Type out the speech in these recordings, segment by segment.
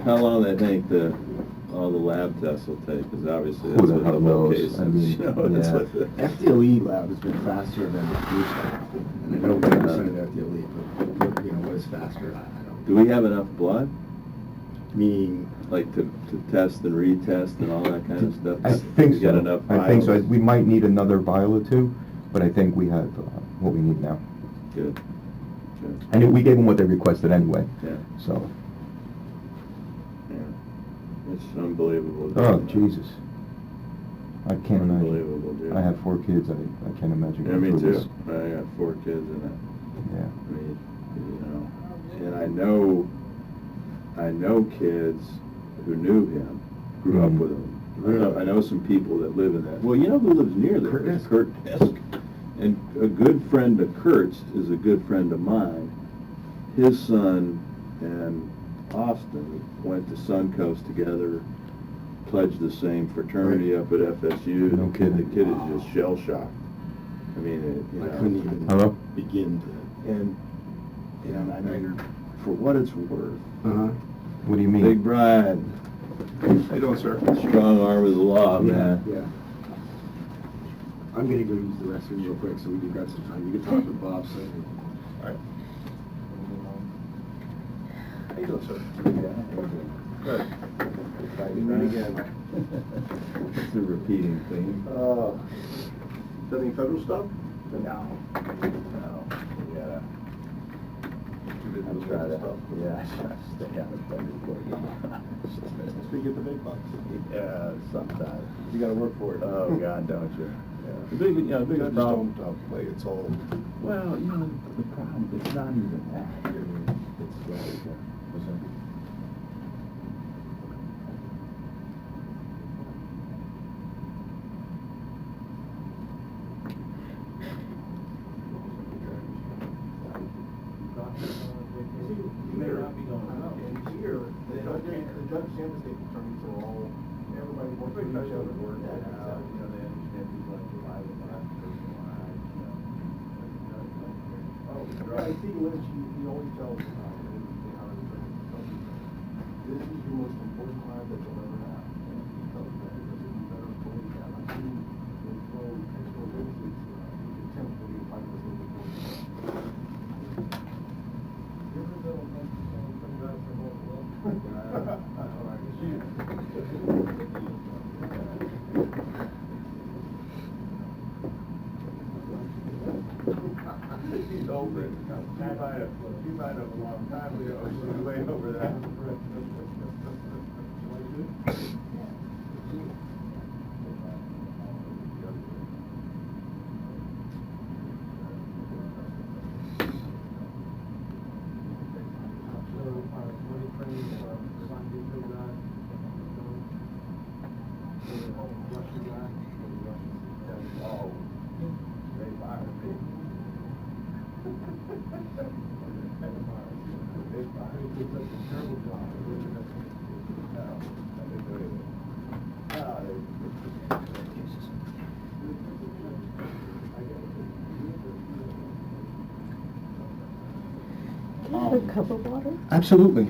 How long they think all the lab tests will take? Because obviously Who that's the what hell the whole knows? case is. I mean, You know, that's yeah. what the FDLE lab has been faster than the flu stuff. And I know 100% of FDLE, but what is faster? I don't. Do we have enough blood? Meaning, Like to test and retest and all that kind of stuff? I think We got so. enough I think so. vials? We might need another vial or two, but I think we have what we need now. Good. Good. And we gave them what they requested anyway. Yeah. So. Yeah. It's unbelievable. Oh, Jesus. I can't imagine. Unbelievable, dude. I have 4 kids. I can't imagine. Yeah, going me through too. this. I got 4 kids and Yeah. I mean, you know, and I know kids who knew him, grew up with him. Really? I know some people that live in that. Well, you know who lives near there? Kurt Kurt Disk. And a good friend of Kurt's is a good friend of mine. His son and Austin went to Suncoast together, pledged the same fraternity up at FSU. No The kidding. kid is just shell-shocked. I mean, I couldn't even Hello? begin to. And I mean, for what it's worth, What do you mean? Big Brian, How you doing, sir? strong arm of the law, man. Yeah. I'm gonna go use the restroom real quick so we can grab some time. You can talk with Bob. So. All right. How you doing, sir? Good. It's a repeating theme. Done any federal stuff? No. Yeah. I'm trying to, Yeah, I try to stay out of federal That's where you get the big bucks. Yeah, sometimes. You gotta work for it. Oh, God, don't you? The big, you know, the Biggest biggest problem- problem, play, it's all, Well, you know, the problem, it's not even that. I mean, it's like, you may not be going. And here, the judge and the state attorneys are all, everybody works with each other, work that out, you know, they understand people like July, the last person, you know. Oh, I see Lynch, he always tells, this is your most important time that you'll ever have. And he tells that, this is better believe that. I've seen those slow, extra witnesses, attempt to be a fight with the He's over it. He might have a long time ago. She's way over that. A cup of water? Absolutely.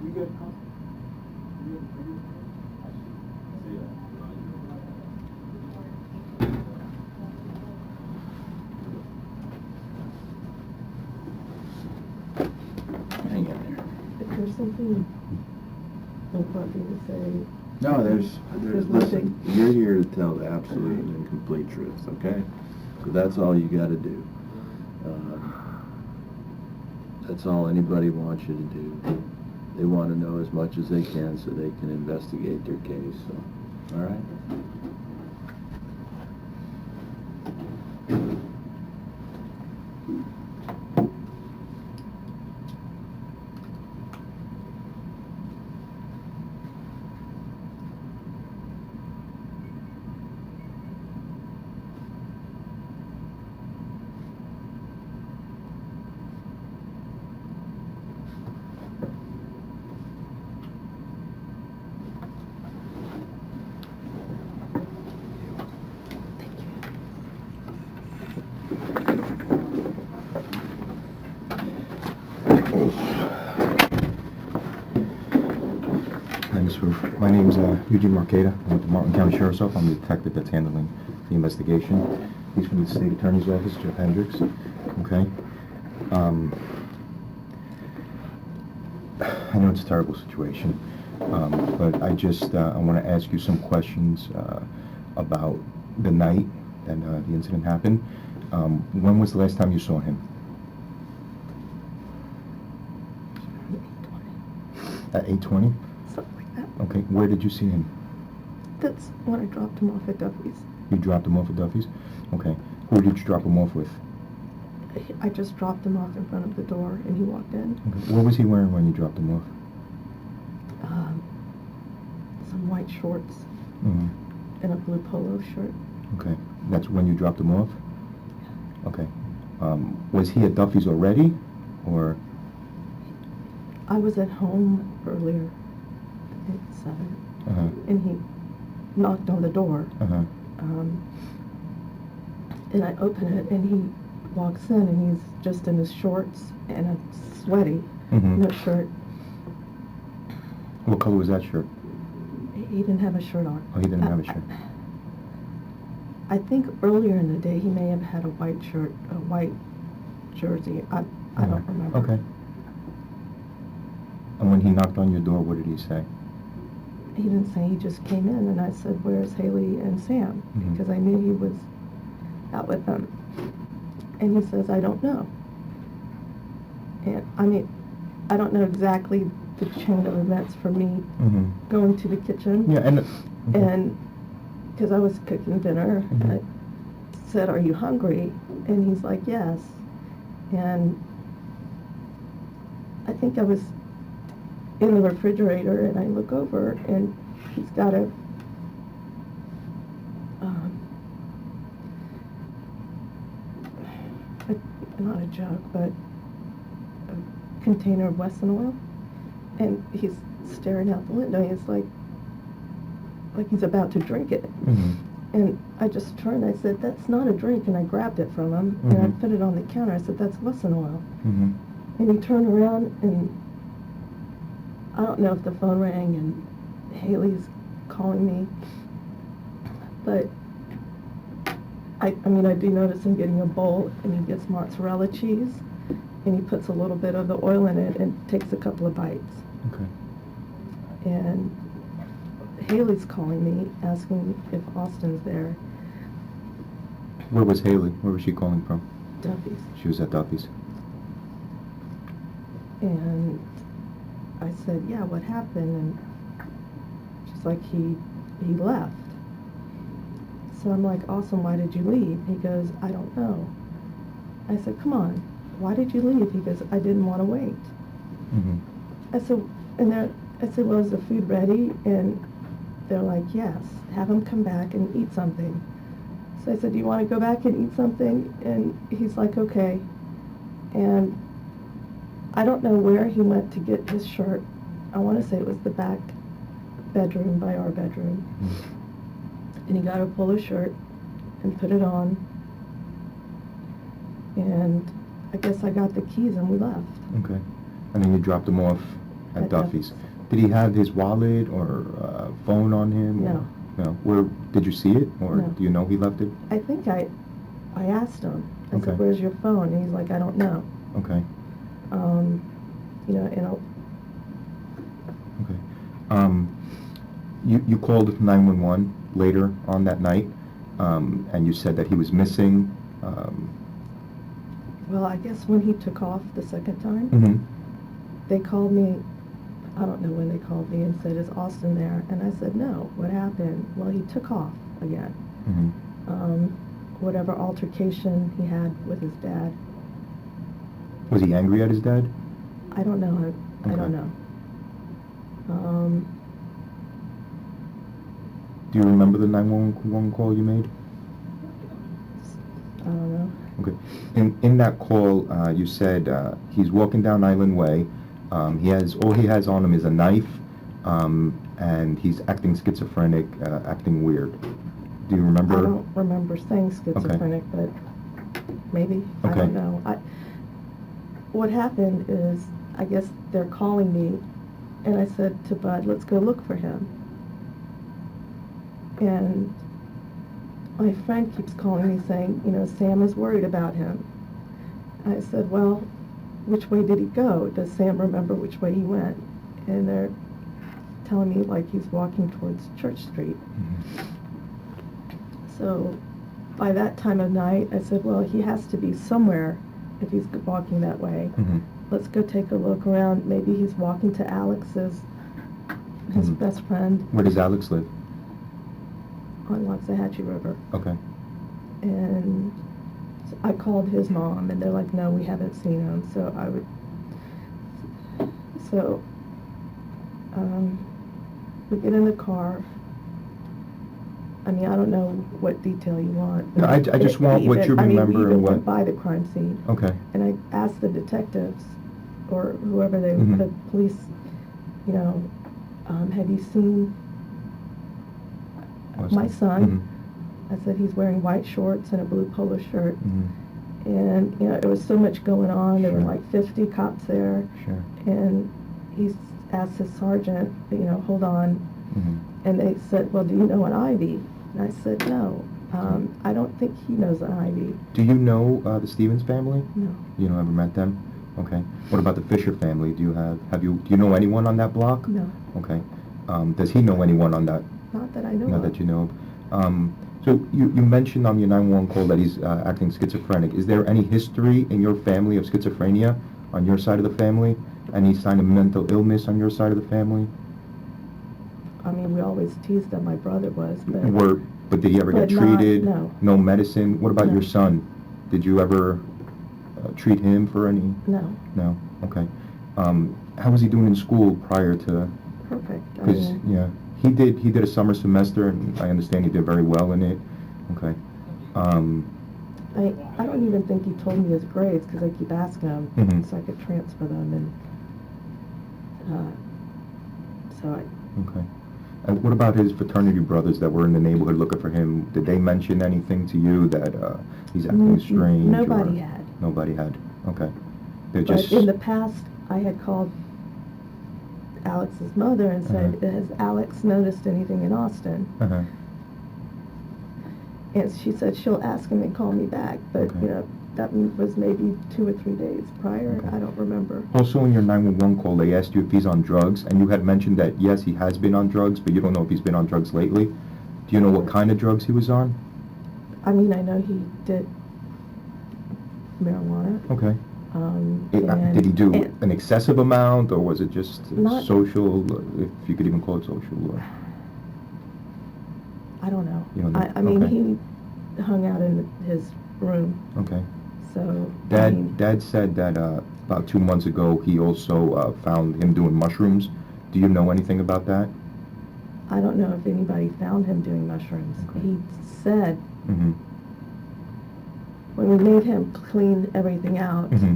You good, huh? hang in there. If there's something you want me to say, No, there's, There's listen, nothing. you're here to tell the absolute and complete truth, okay? So that's all you gotta do. That's all anybody wants you to do. They wanna know as much as they can so they can investigate their case, so, all right? My name's Eugene Marqueta. I'm with the Martin County Sheriff's Office. I'm the detective that's handling the investigation. He's from the State Attorney's Office, Jeff Hendricks. Okay. I know it's a terrible situation, but I want to ask you some questions about the night that the incident happened. When was the last time you saw him? At 8:20? Something like that. Okay. Where did you see him? That's when I dropped him off at Duffy's. You dropped him off at Duffy's? Okay. Who did you drop him off with? I just dropped him off in front of the door, and he walked in. Okay. What was he wearing when you dropped him off? Some white shorts Mm-hmm. and a blue polo shirt. Okay. That's when you dropped him off? Okay. Was he at Duffy's already, or? I was at home earlier at 7, Uh-huh. and he knocked on the door. Uh-huh. And I open it, and he walks in, and he's just in his shorts and a sweaty, Mm-hmm. no shirt. What color was that shirt? He didn't have a shirt on. Oh, he didn't have a shirt. I think earlier in the day he may have had a white shirt, a white jersey. I don't remember. Okay. And when he knocked on your door, what did he say? He didn't say, he just came in, and I said, "Where's Haley and Sam?" Mhm. Because I knew he was out with them. And he says, "I don't know." And I mean, I don't know exactly the chain of events for me Mm-hmm. going to the kitchen. Yeah, And because I was cooking dinner, Mhm. I said, "Are you hungry?" And he's like, "Yes." And I think I was in the refrigerator, and I look over, and he's got a not a jug, but a container of Wesson oil, and he's staring out the window. He's like he's about to drink it. Mm-hmm. And I just turned, I said, "That's not a drink," and I grabbed it from him, and I Mhm. put it on the counter. I said, "That's Wesson oil." Mm-hmm. And he turned around, and I don't know if the phone rang and Haley's calling me, but I mean, I do notice him getting a bowl, and he gets mozzarella cheese, and he puts a little bit of the oil in it and takes a couple of bites. Okay. And Haley's calling me, asking if Austin's there. Where was Haley? Where was she calling from? Duffy's. She was at Duffy's. And I said, "Yeah, what happened?" And she's like, he left. So I'm like, "Austin, why did you leave?" He goes, "I don't know." I said, "Come on, why did you leave?" He goes, "I didn't want to wait." Mm-hmm. I said, "Well, is the food ready?" And they're like, "Yes, have him come back and eat something." So I said, "Do you want to go back and eat something?" And he's like, "Okay." And I don't know where he went to get his shirt. I want to say it was the back bedroom by our bedroom. Mm-hmm. And he got a polo shirt and put it on. And I guess I got the keys and we left. Okay. And then you dropped him off at At Duffy's. Duffy's. Did he have his wallet or phone on him? No. Or, no. Where did you see it, or No. do you know he left it? I think I asked him. I Okay. said, "Where's your phone?" And he's like, "I don't know." Okay. Okay. You called 911 later on that night, and you said that he was missing. Well, I guess when he took off the second time, Mm-hmm. they called me. I don't know when they called me and said, "Is Austin there?" And I said, "No. What happened?" "Well, he took off again." Mm-hmm. Whatever altercation he had with his dad. Was he angry at his dad? I don't know. I Okay. don't know. Do you remember the 911 call you made? I don't know. Okay. In that call, you said he's walking down Island Way. He has on him is a knife, and he's acting schizophrenic, acting weird. Do you remember? I don't remember saying schizophrenic, but maybe. I Okay. don't know. What happened is, I guess they're calling me, and I said to Bud, "Let's go look for him." And my friend keeps calling me saying, you know, Sam is worried about him. I said, well, which way did he go? Does Sam remember which way he went? And they're telling me like he's walking towards Church Street. So by that time of night, I said, well, he has to be somewhere if he's walking that way. Let's go take a look around. Maybe he's walking to Alex's, his best friend. Where does Alex live? On Waxahachie River. Okay. And so I called his mom, and they're like, no, we haven't seen him. We get in the car. I mean, I don't know what detail you want. No, I just want what you remember we and even what... went by the crime scene. Okay. And I asked the detectives, or whoever they, Mhm. the police, you know, have you seen my son? I said he's wearing white shorts and a blue polo shirt. And, you know, there was so much going on. There were Sure. like 50 cops there. Sure. And he asked his sergeant, you know, hold on. And they said, well, do you know an Ivy? And I said, no. I don't think he knows an Ivy. Do you know the Stevens family? No. You don't ever met them? Okay. What about the Fisher family? Do you know anyone on that block? No. Okay. Does he know anyone on that? Not that I know Not of. that you know of. So you mentioned on your 911 call that he's acting schizophrenic. Is there any history in your family of schizophrenia on your side of the family? Any sign of mental illness on your side of the family? I mean, we always teased that my brother was, but... But did he ever get But not- treated? no. No medicine? What about No. your son? Did you ever treat him for any? No. No? Okay. How was he doing in school prior to... Perfect. I Because, mean, yeah, he did a summer semester, and I understand he did very well in it. Okay. I don't even think he told me his grades, because I keep asking him, Mhm. so I could transfer them, and, Okay. And what about his fraternity brothers that were in the neighborhood looking for him? Did they mention anything to you that he's acting strange? Nobody or... had. Nobody had. Okay. They're But just... in the past, I had called Alex's mother and said, has Alex noticed anything in Austin? Uh-huh. And she said she'll ask him and call me back, but, Okay. you know, that was maybe 2 or 3 days prior. Okay. I don't remember. Also, in your 911 call, they asked you if he's on drugs, and you had mentioned that, yes, he has been on drugs, but you don't know if he's been on drugs lately. Do you know what kind of drugs he was on? I mean, I know he did marijuana. Okay. And, Did he do and an excessive amount, or was it just Not- social, if you could even call it social? Or... I don't know. You don't know? I mean, Okay. he hung out in his room, Okay. so, I mean, Dad said that about 2 months ago, he also found him doing mushrooms. Do you know anything about that? I don't know if anybody found him doing mushrooms. Okay. He said, Mm-hmm. when we made him clean everything out, Mm-hmm.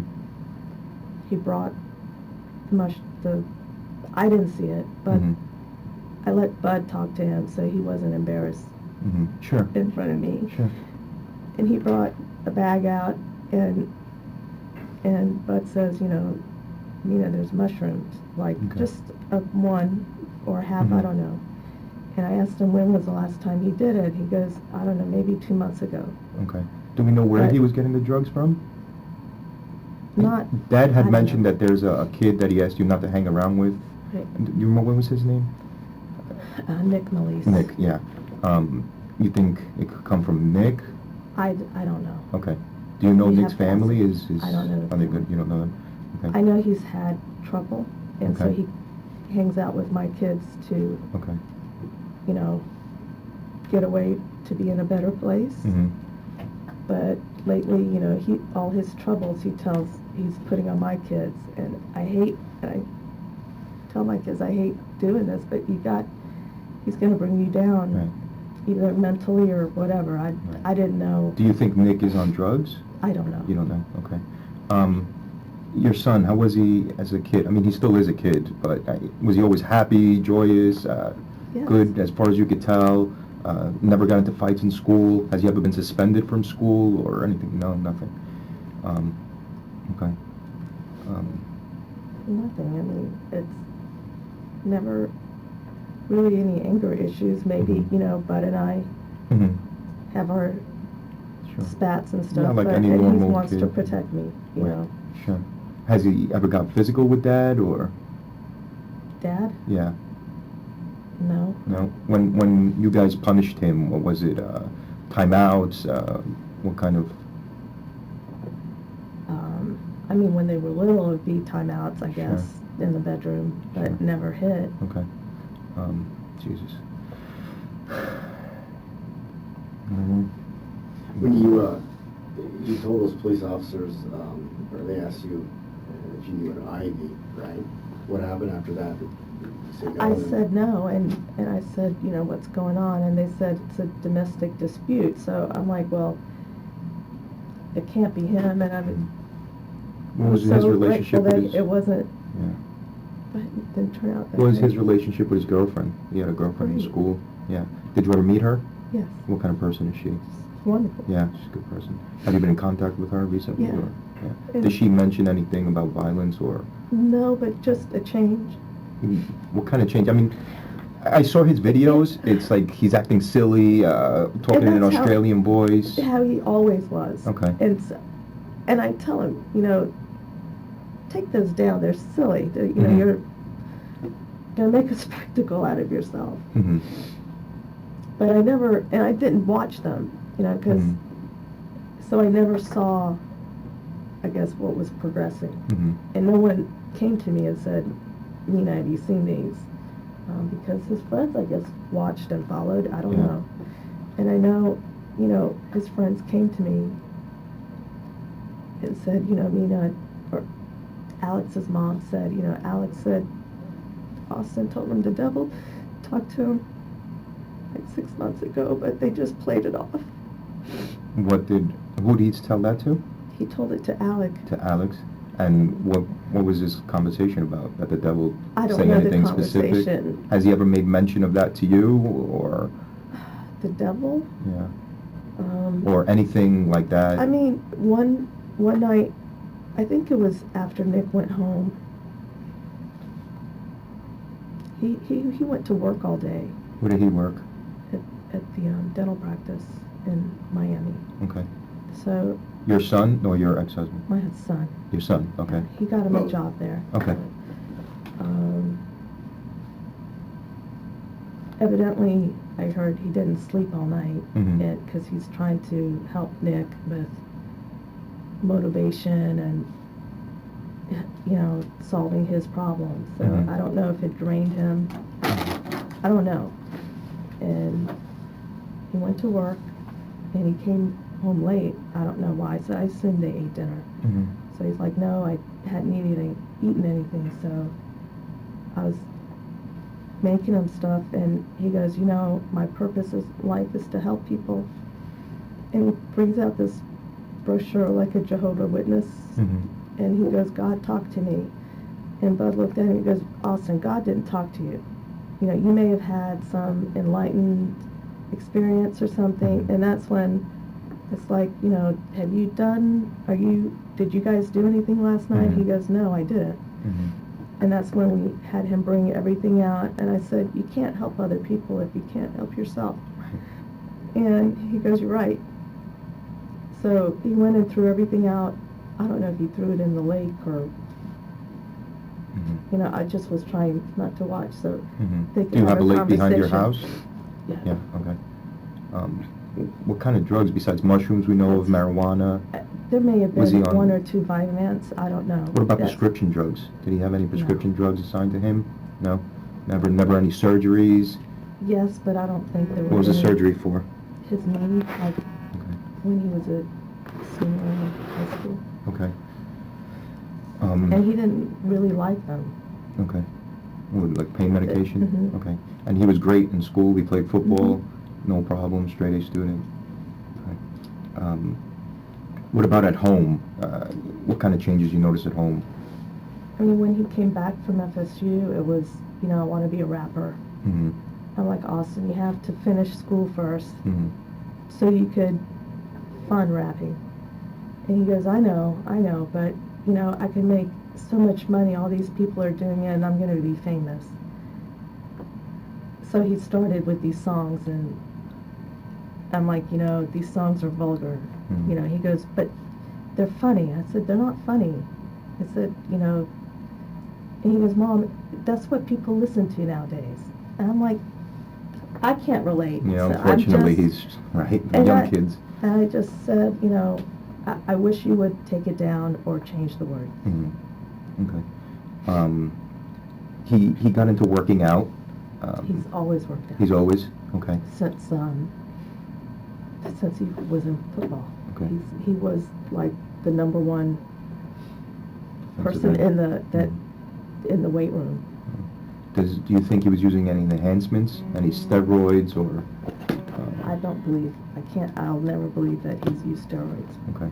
he brought I didn't see it, but Mm-hmm. I let Bud talk to him so he wasn't embarrassed Mm-hmm. Sure. in front of me. Sure. And he brought a bag out, and Bud says, you know, Nina, there's mushrooms, like Okay. just one or half, I Mhm. don't know. And I asked him when was the last time he did it. He goes, I don't know, maybe 2 months ago. Okay. Do we know where But- he was getting the drugs from? Not. Dad I had don't mentioned know. that there's a kid that he asked you not to hang around with. Right. Do you remember what was his name? Nick Melise. Nick, yeah. You think it could come from Nick? I don't know. Okay. Do you know We Nick's have family? cousins. Is I don't know the Are they family. good? You don't know them? Okay. I know he's had trouble, and so Okay. he hangs out with my kids to, Okay. you know, get away to be in a better place. Mm-hmm. But lately, you know, all his troubles he's putting on my kids, and I tell my kids I hate doing this, but he's going to bring you down, Right. either mentally or whatever. I didn't know. Do you think Nick is on drugs? I don't know. You don't know? Okay. Your son, how was he as a kid? I mean, he still is a kid, but was he always happy, joyous, Yes. good as far as you could tell? Never got into fights in school? Has he ever been suspended from school or anything? No, nothing. Okay. Nothing. I mean, it's never really any anger issues. Maybe, Mhm. you know, Bud and I Mhm. have our Sure. spats and Yeah, stuff, like but any and he normal wants to kid. protect me, you Right. know. Sure. Has he ever got physical with Dad, or? Dad? Yeah. No. No. When you guys punished him, what was it? Timeouts? What kind of? I mean, when they were little, it would be timeouts, I Sure. guess, in the bedroom, but Sure. never hit. Okay. Jesus. Mhm. When you told those police officers, or they asked you if you knew an Ivy, right? What happened after that? Did you say no? I said no, and I said, you know, what's going on? And they said it's a domestic dispute. So I'm like, well, it can't be him. And I would. What was so his relationship grateful with that his? it wasn't. Yeah. But it didn't turn out that What was way. his relationship with his girlfriend? He had a girlfriend in Great. school. Yeah. Did you ever meet her? Yes. What kind of person is she? Wonderful. Yeah, she's a good person. Have you been in contact with her recently? Yeah. Or? Yeah. And- Did she mention anything about violence or? No, but just a change. What kind of change? I mean, I saw his videos. It's like he's acting silly, talking in an that's how- Australian voice. How he always was. Okay. And I tell him, you know, take those down. They're silly. You know, Mhm. you're gonna make a spectacle out of yourself. Mm-hmm. But I never, and I didn't watch them, you know, because Mhm. so I never saw, I guess, what was progressing. Mm-hmm. And no one came to me and said, Nina, have you seen these? Because his friends, I guess, watched and followed. I don't Yeah. know. And I know, you know, his friends came to me and said, you know, Nina, or Alex's mom said, you know, Alex said, Austin told him the devil talked to him like 6 months ago, but they just played it off. Who did he tell that to? He told it to Alec. To Alex. And what was this conversation about? That the devil I don't saying know the anything specific? conversation. Has he ever made mention of that to you, or? The devil? Yeah. Um, Or anything like that? I mean, one night, I think it was after Nick went home. He went to work all day Where did he work? at the dental practice in Miami. Okay. So Your son or your ex-husband? my son, Your son. Okay. he got him a Both. job there. Okay. Evidently, I heard he didn't sleep all night Mhm. because he's trying to help Nick with motivation and, you know, solving his problems. So Mhm. I don't know if it drained him. I don't know. And he went to work and he came home late. I don't know why. So I assumed they ate dinner. Mhm. So he's like, no, I hadn't eaten anything. So I was making him stuff, and he goes, you know, my purpose in life is to help people. And he brings out this brochure like a Jehovah's Witness, Mhm. and he goes, God talked to me. And Bud looked at him and goes, Austin, God didn't talk to you. You know, you may have had some enlightened experience or something, Mhm. and that's when it's like, you know, did you guys do anything last night? Mhm. He goes, no, I didn't. Mhm. And that's when we had him bring everything out, and I said, you can't help other people if you can't help yourself. And he goes, you're right. So he went and threw everything out. I don't know if he threw it in the lake or, Mhm. you know, I just was trying not to watch, so Mhm. they could Do you have a lake behind your conversation. house? Yeah. Yeah. Okay. What kind of drugs besides mushrooms? We know of marijuana. There may have Was he been on- one or two Vyvanse, I don't know. What about Yes. prescription drugs? Did he have any prescription No. drugs assigned to him? No. Never any surgeries. Yes, but I don't think there was What was the any- surgery for? His knee, like Okay. when he was a senior in high school. Okay. And he didn't really like them. Okay. What, like pain medication? Mhm. Okay. And he was great in school. He played football. Mhm. No problem. Straight A student. Okay. What about at home? What kind of changes you notice at home? I mean, when he came back from FSU, it was, you know, I want to be a rapper. Mm-hmm. I'm like, Austin, you have to finish school first Mm-hmm. so you could fund rapping. And he goes, I know, but, you know, I can make so much money. All these people are doing it, and I'm going to be famous. so he started with these songs, and I'm like, these songs are vulgar. Mhm. He goes, but they're funny. I said, they're not funny. I said, and he goes, Mom, that's what people listen to nowadays. And I'm like, I can't relate. Yeah, So I'm unfortunately, just- he's, right, and young kids. And I just said, I wish you would take it down or change the word. Mhm. Okay. He got into working out. He's always worked out. He's always, okay. Since he was in football. Okay. He was like the number one Defensive person end. in the weight room. Do you think he was using any enhancements, any steroids, or? I'll never believe that he's used steroids. Okay.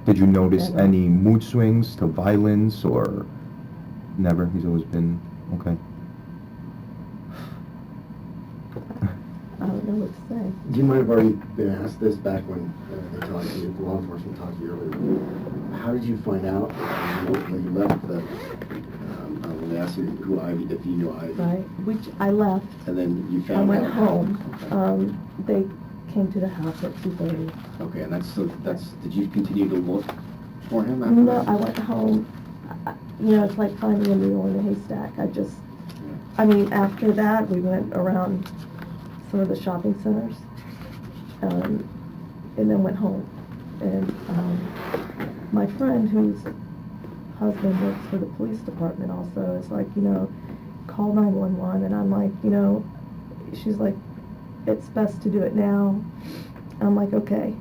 Did you notice Never. any mood swings to violence, or never? He's always been, okay. I don't know what to say. Do you might have already been asked this back when they talked to you, law enforcement talked to you earlier. How did you find out when you left when they asked you if you knew Ivy? Right? I left. And then you I found went out. home. They came to the house at 2:30. Okay, and did you continue to look for him after No, that? I went home. It's like finding a needle in a haystack. After that, we went around some of the shopping centers, and then went home. And my friend, whose husband works for the police department also, is like, call 911. And I'm like, she's like, it's best to do it now. I'm like, okay.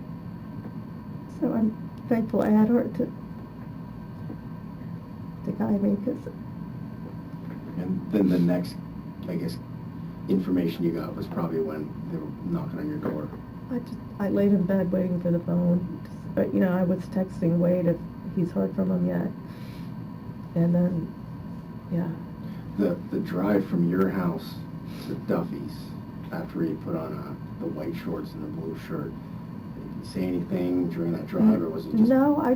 So I'm thankful I had her to guide me, because And then the next, I guess, information you got was probably when they were knocking on your door. I laid in bed waiting for the phone. But, I was texting Wade if he's heard from him yet. And then, yeah. The drive from your house to Duffy's after he put on the white shorts and the blue shirt, did he say anything during that drive, or was it just... No, I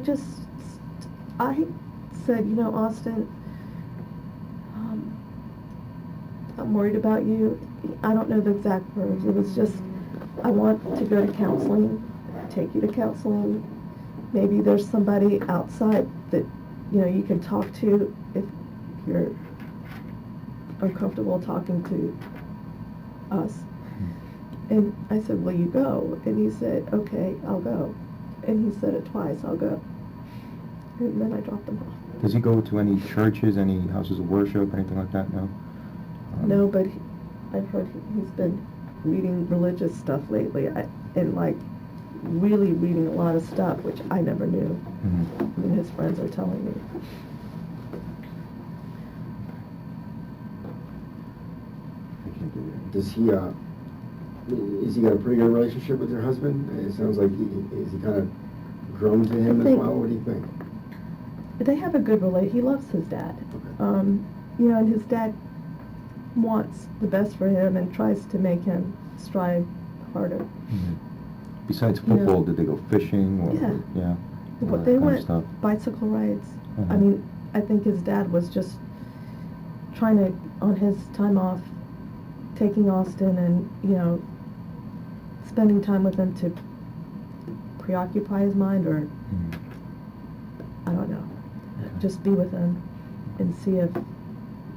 said, Austin, I'm worried about you. I don't know the exact words. It was just, I want to go to counseling, take you to counseling. Maybe there's somebody outside that, you can talk to if you're uncomfortable talking to us. And I said, will you go? And he said, okay, I'll go. And he said it twice, I'll go. And then I dropped him off. Does he go to any churches, any houses of worship, anything like that? No? No, but I've heard he's been reading religious stuff lately, and like really reading a lot of stuff, which I never knew. Mhm. His friends are telling me. Does he, is he got a pretty good relationship with your husband? It sounds like is he kind of grown to him as well? What do you think? They have a good relationship. He loves his dad. Okay. And his dad wants the best for him and tries to make him strive harder. Mhm. Besides football, did they go fishing? Or, Yeah. Yeah. all that They kind of went stuff. bicycle rides. Mhm. I think his dad was just trying to, on his time off, taking Austin and, spending time with him to preoccupy his mind, or Mhm. I don't know, Okay. just be with him and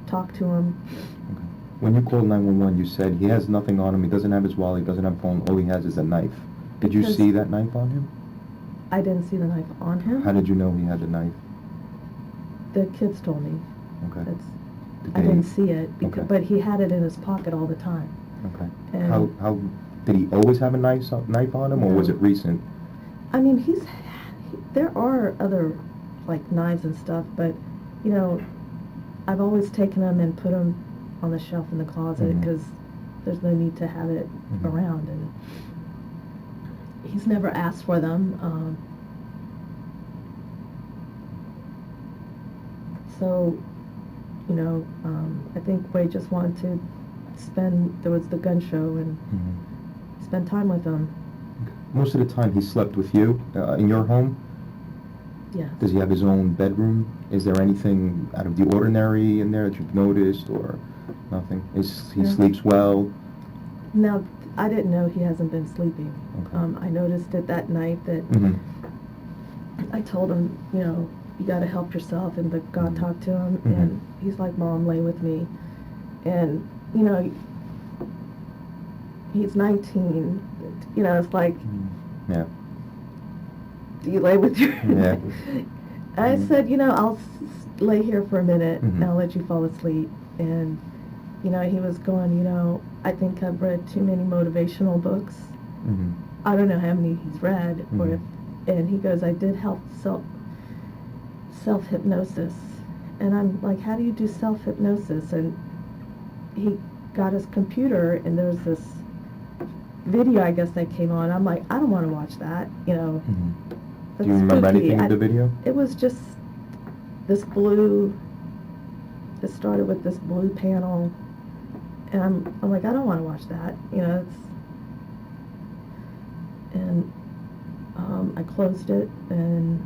talk to him. Okay. When you called 911, you said he has nothing on him, he doesn't have his wallet, he doesn't have a phone, all he has is a knife. Did you Because- see that knife on him? I didn't see the knife on him. How did you know he had the knife? The kids told me. Okay. Did I they- didn't see it, Okay. but he had it in his pocket all the time. Okay. And- How did he always have a knife on him, or was No. it recent? There are other, like, knives and stuff, but, I've always taken them and put them on the shelf in the closet, Mhm. because there's no need to have it Mhm. around, and he's never asked for them. So, I think Wade just wanted to there was the gun show, and Mhm. spend time with him. Most of the time he slept with you in your home? Yeah. Does he have his own bedroom? Is there anything out of the ordinary in there that you've noticed, or nothing? He No. sleeps well? Now, I didn't know he hasn't been sleeping. Okay. I noticed it that night that Mhm. I told him, you know, you gotta help yourself, and that God Mhm. talked to him, Mhm. and he's like, Mom, lay with me. And, you know, he's 19, you know, it's like, Yeah. do you lay with your... Yeah. I Mhm. said, you know, I'll lay here for a minute, Mhm. and I'll let you fall asleep. And, you know, he was going, you know, I think I've read too many motivational books. Mhm. I don't know how many he's read, or Mhm. if, and he goes, I did self-hypnosis. And I'm like, how do you do self-hypnosis? And he got his computer, and there's this video, I guess, that came on. I'm like, I don't want to watch that, you know. Mhm. That's Do you remember spooky. anything of the video? It was just this blue, it started with this blue panel, and I'm like, I don't want to watch that, you know, and I closed it, and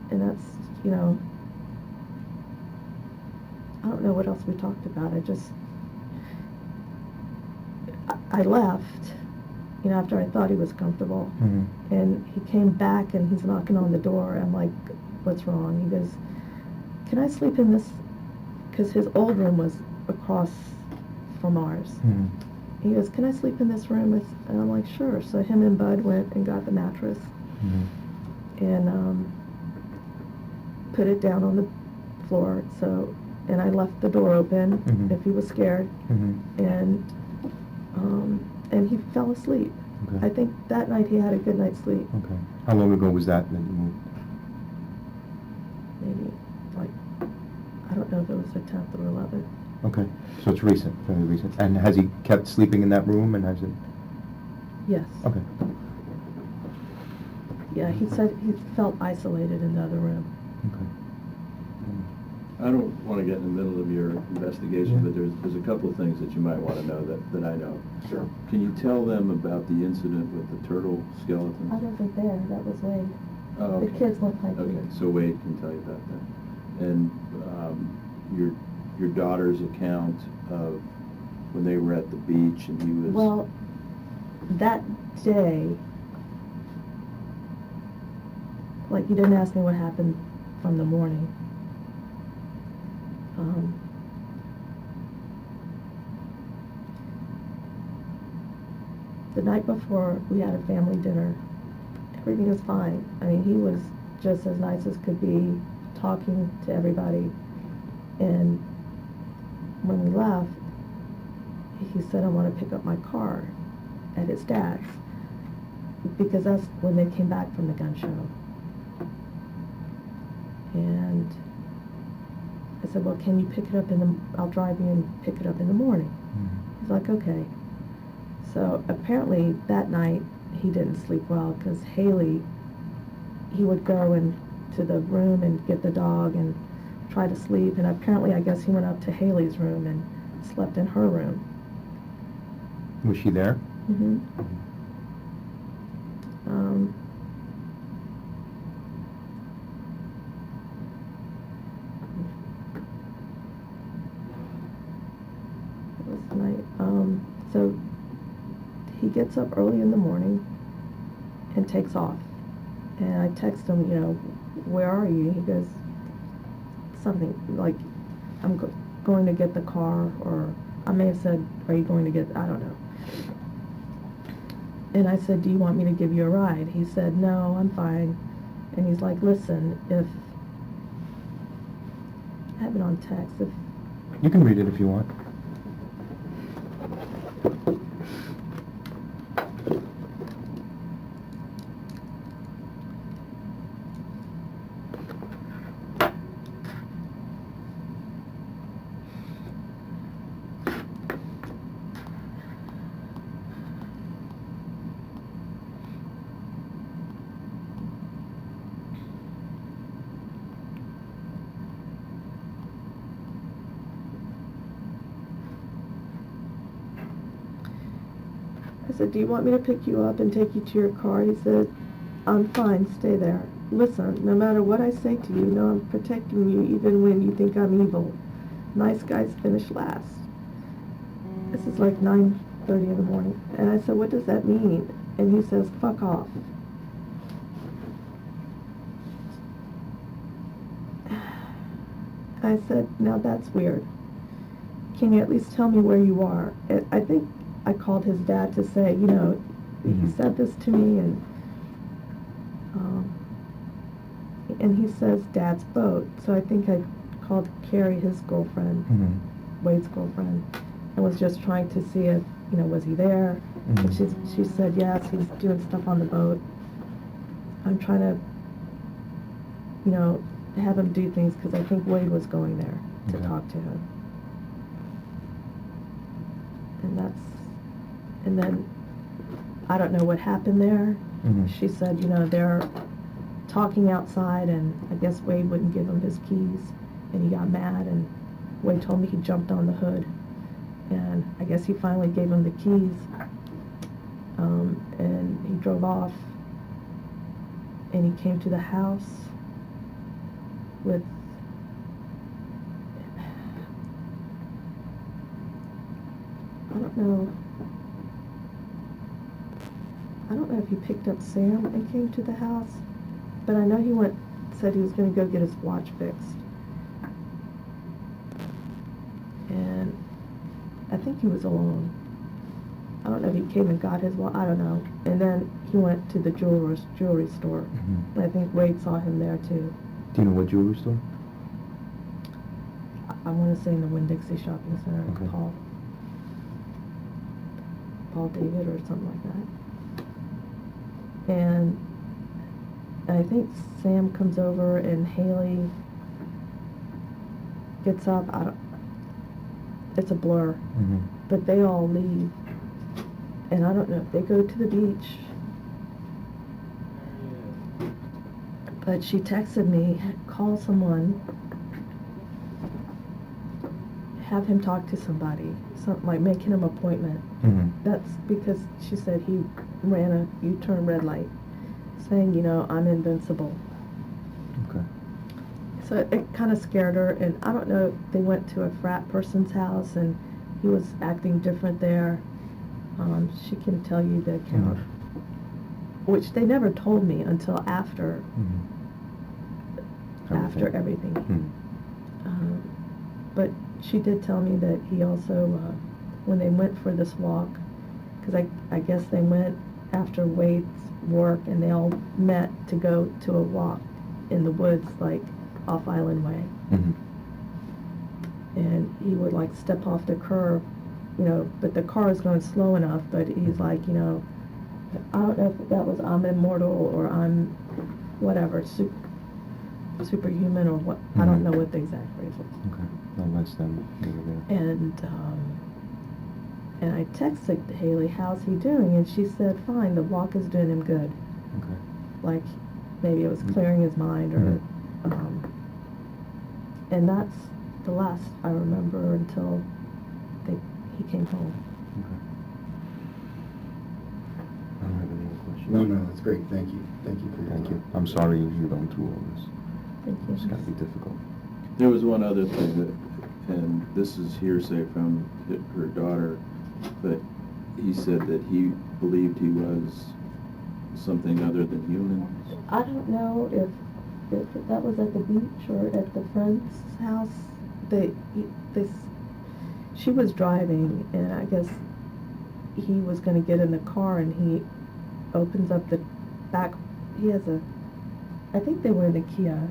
that's, you know, I don't know what else we talked about. I left, you know, after I thought he was comfortable. Mhm. And he came back, and he's knocking on the door. I'm like, what's wrong? He goes, can I sleep in this? Because his old room was across from ours. Mhm. He goes, can I sleep in this room? And I'm like, sure. So him and Bud went and got the mattress Mhm. and put it down on the floor. So, and I left the door open Mhm. if he was scared. Mhm. And he fell asleep. Okay. I think that night he had a good night's sleep. Okay. How long ago was that you moved? Maybe, like, I don't know if it was the 10th or 11th. Okay. So it's recent, fairly recent. And has he kept sleeping in that room, and has it? Yes. Okay. Yeah, he said he felt isolated in the other room. Okay. I don't want to get in the middle of your investigation, Yeah. but there's a couple of things that you might want to know that I know. Sure. Can you tell them about the incident with the turtle skeletons? I wasn't there, that was Wade. Oh, The okay. kids went hiking. Okay, so Wade can tell you about that. And your daughter's account of when they were at the beach and he was... Well, that day, like, you didn't ask me what happened from the morning. The night before, we had a family dinner. Everything was fine. I mean, he was just as nice as could be, talking to everybody. And when we left, he said, I want to pick up my car at his dad's, because that's when they came back from the gun show. And I said, well, can you pick it up I'll drive you and pick it up in the morning. Mhm. He's like, okay. So apparently that night he didn't sleep well, because Haley, he would go into the room and get the dog and try to sleep, and apparently I guess he went up to Haley's room and slept in her room. Was she there? Mm-hmm. It was night. So he gets up early in the morning and takes off. And I text him, you know, where are you? He goes, something like, I'm going to get the car, or I may have said, are you going to get, I don't know. And I said, do you want me to give you a ride? He said, no, I'm fine. And he's like, listen, if, I have it on text, if, You can read it if you want. I said, do you want me to pick you up and take you to your car? He said, I'm fine, stay there. Listen, no matter what I say to you, know I'm protecting you even when you think I'm evil. Nice guys finish last. This is like 9 6:30 in the morning. And I said, what does that mean? And he says, fuck off. I said, now that's weird. Can you at least tell me where you are? I think I called his dad to say, you know, he said this to me, and he says dad's boat. So I think I called Carrie, his girlfriend, Wade's girlfriend, and was just trying to see if, you know, was he there? And she said, yes, he's doing stuff on the boat. I'm trying to, you know, have him do things because I think Wade was going there to talk to him. And then, I don't know what happened there. She said, you know, they're talking outside, and I guess Wade wouldn't give him his keys, and he got mad, and Wade told me he jumped on the hood, and I guess he finally gave him the keys, and he drove off, and he came to the house with I don't know if he picked up Sam and came to the house, but I know he said he was going to go get his watch fixed. And I think he was alone. I don't know if he came and got his watch, I don't know. And then he went to the jewelry store. And I think Wade saw him there too. Do you know what jewelry store? I want to say in the Winn-Dixie Shopping Center, Okay. Paul David or something like that. And I think Sam comes over and Haley gets up. It's a blur. But they all leave. And I don't know if they go to the beach. But she texted me, call someone, have him talk to somebody, something like making an appointment. That's because she said he ran a U-turn red light, saying, you know, I'm invincible. Okay. So it kind of scared her, and I don't know if they went to a frat person's house and he was acting different there. She can tell you the account, which they never told me until after everything. But she did tell me that he also, when they went for this walk, because I guess they went after Wade's work and they all met to go to a walk in the woods, like off Island Way. And he would like step off the curb, you know, but the car was going slow enough, but he's like, you know, I don't know if that was I'm immortal or I'm whatever, superhuman or what, I don't know what the exact phrase was. Okay. I'll let them over there. And I texted Haley, how's he doing? And she said, fine, the walk is doing him good. Okay. Like, maybe it was clearing his mind or, and that's the last I remember until he came home. Okay. I don't have any more questions. No, that's great. Thank you. Thank you for your Thank you. time. I'm sorry you're going through all this. Thank you. It's gotta be difficult. There was one other thing that, and this is hearsay from her daughter, but he said that he believed he was something other than human. I don't know if that was at the beach or at the friend's house. She was driving, and I guess he was going to get in the car, and he opens up the back. I think they were in the Kia,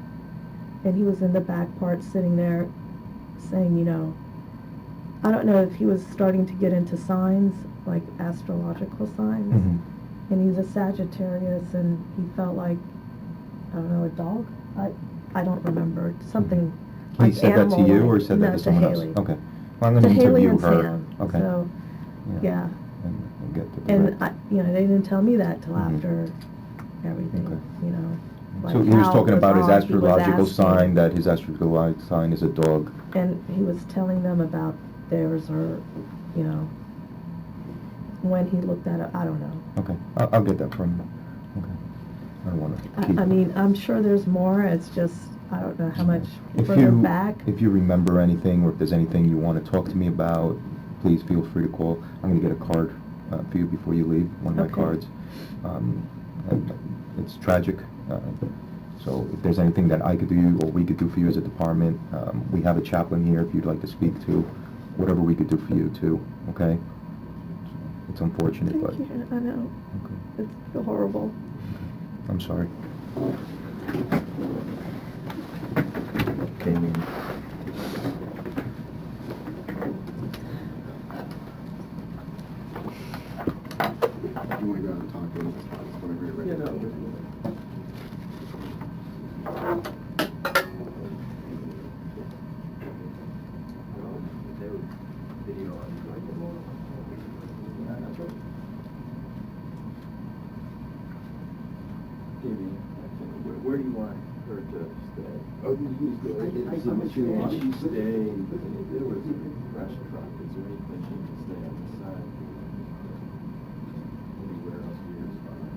and he was in the back part sitting there saying, you know, I don't know if he was starting to get into signs, like astrological signs, and he's a Sagittarius, and he felt like, I don't know, a dog? I don't remember. Something He like said that to you, or said that no, to someone Haley. else? Okay. Well, I'm going To to Haley interview and her. Sam. Okay. So, yeah. And we'll get to the And, right. you know, they didn't tell me that till after everything, Okay. you know. Like So he was how talking about his odd he was astrological asking. sign, that his astrological sign is a dog. And he was telling them about theirs or, you know, when he looked at it, I don't know. Okay. I'll get that from him. Okay. I don't want to keep... I mean, I'm sure there's more, it's just, I don't know how much If further you, back. if you remember anything, or if there's anything you want to talk to me about, please feel free to call. I'm going to get a card for you before you leave, one of my Okay. cards. And it's tragic. So if there's anything that I could do or we could do for you as a department, we have a chaplain here if you'd like to speak to, whatever we could do for you too, okay? It's unfortunate, Thank but you. I know. okay. It's horrible. I'm sorry. Okay, Mimi. You want to go out and talk to him? Whenever you're ready. Yeah, no. Where do you want her to stay? Oh, is it what you want? Can she stay, if there was a brush truck, is there anything she can stay on the side? Anywhere else here is fine.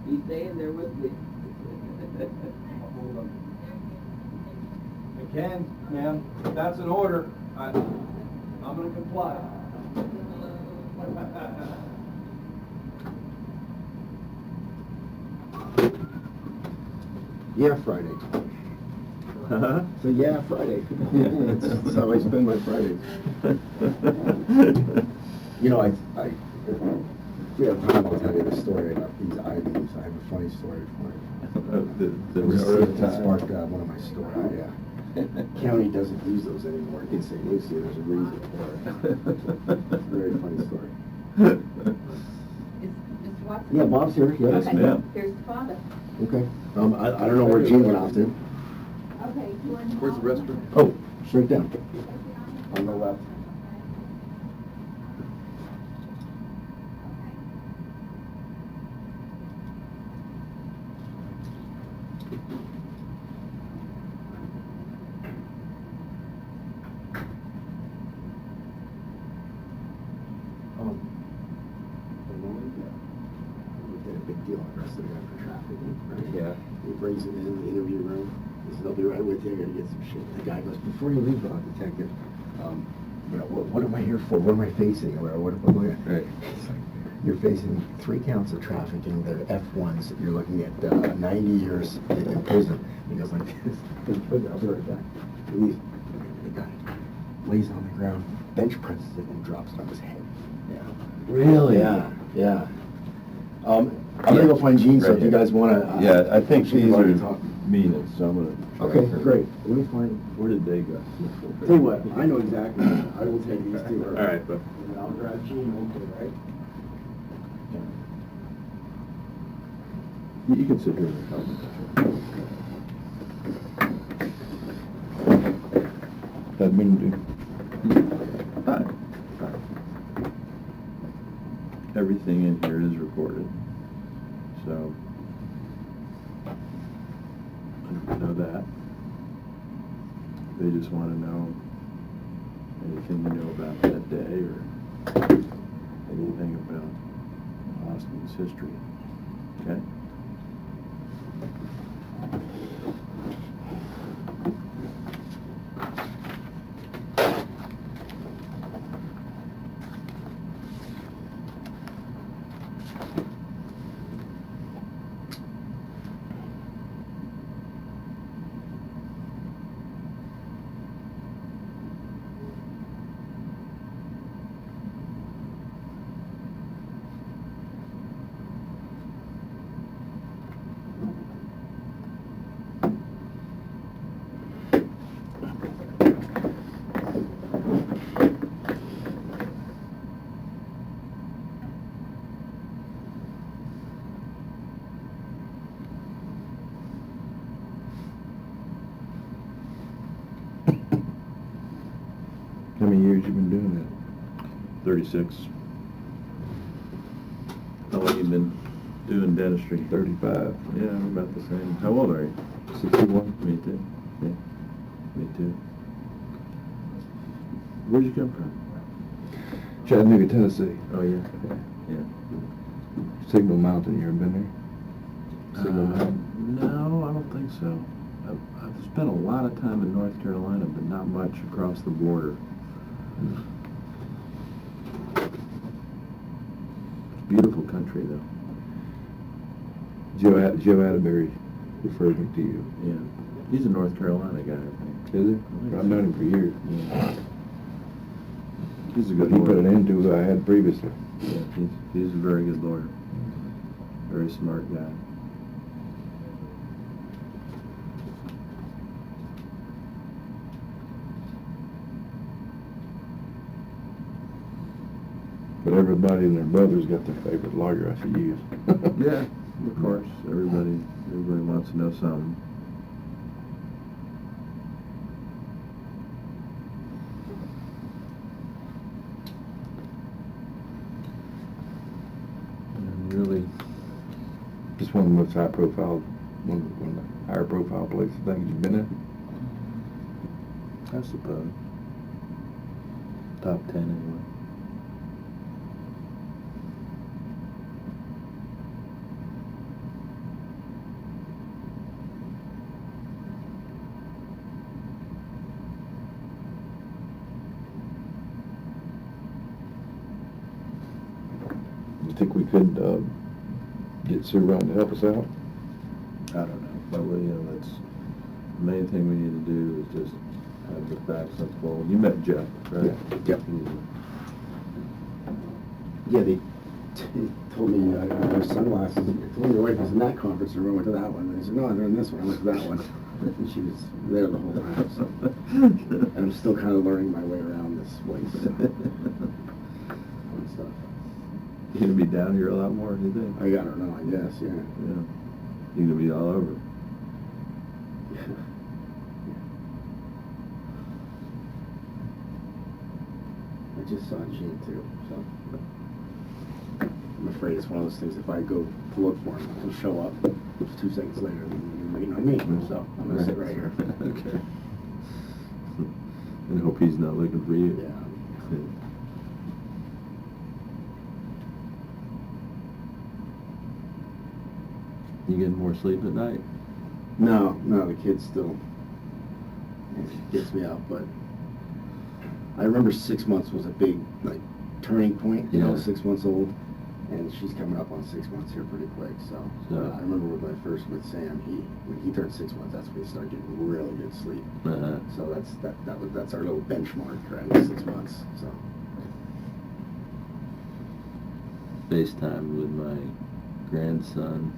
He's staying there with me. I can, ma'am. If that's an order, I'm gonna comply. Yeah, Friday. Huh? So yeah, Friday. Yeah. That's how I spend my Fridays. You know, if we have time, I'll tell you the story about these IVs. I have a funny story for you. The Just railroad to tie. spark one of my stories. Yeah. County doesn't use those anymore in St. Lucie. There's a reason for it. It's a very funny story. Is Mr. Watson? Yeah, Bob's here. Yeah, Yes, Okay, ma'am. here's the father. Okay. I don't know where Gene went off to. Okay. Where's the restroom? Oh, straight down. On the left. We did a big deal arrested him for trafficking, right? Yeah. He brings him in the interview room. He says, "I'll be right with you. I gotta get some shit." The guy goes, "Before you leave, detective, you know, what am I here for? What am I facing? Or what am I looking at?" Right. It's like, "You're facing 3 counts of trafficking. They're F1s. You're looking at 90 years in prison." He goes like this. I'll be right back. He leaves. The guy lays on the ground, bench presses it, and drops it on his head. Yeah. Really? Yeah, yeah. I'm gonna go find Gene, so Right if you here. guys wanna. Yeah, I think should these already are talk. Minas, so I'm gonna. Okay, track her. great. Let me find. Where did they go? Tell you what, I know exactly. I will take these two. All right, but. And then I'll grab Gene, okay, right? You can sit here and help me. That mean, hi. Everything in here is recorded, so I know that. They just want to know anything you know about that day or anything about Austin's history, okay? 36. How long you been doing dentistry? 35. Yeah, I'm about the same. How old are you? 61. Me too. Yeah, me too. Where'd you come from? Chattanooga, Tennessee. Oh, yeah. Yeah. Signal Mountain, you ever been there? Signal Mountain? No, I don't think so. I've spent a lot of time in North Carolina, but not much across the border. Beautiful country, though. Joe Atterbury referred me to you. Yeah. He's a North Carolina guy, I think. Is it? I've known him for years. Yeah. He's a But good he put an lawyer. end to who I had previously. Yeah, he's a very good lawyer. Very smart guy. But everybody and their brother's got their favorite lawyer I should use. Yeah, of course. Everybody wants to know something. And really, Just one of the most high profile, one of the higher profile places, things you've been in. I suppose. Top 10 anyway. You think we could get Sue around to help us out? I don't know, but that's the main thing we need to do is just have the facts unfold. You met Jeff, right? Yep. Yeah, they told me I wear sunglasses. I told your wife was in that conference room. I went to that one. And they said, no, they're in this one. I went to that one. And she was there the whole time. So. And I'm still kind of learning my way around this place. So. Fun stuff. You gonna be down here a lot more, do you think? I don't know, I guess, yeah. Yeah. You're gonna be all over. I just saw Gene too, so I'm afraid it's one of those things. If I go to look for him, he'll show up 2 seconds later and you're waiting on me. So I'm gonna sit right here. Okay. And hope he's not looking for you. Yeah. You getting more sleep at night? No, the kid still gets me up, but I remember 6 months was a big turning point. You know, Yeah. 6 months old, and she's coming up on 6 months here pretty quick. So I remember with Sam, when he turned 6 months, that's when he started getting really good sleep. Uh-huh. So that's our little benchmark, right? 6 months. So FaceTime with my grandson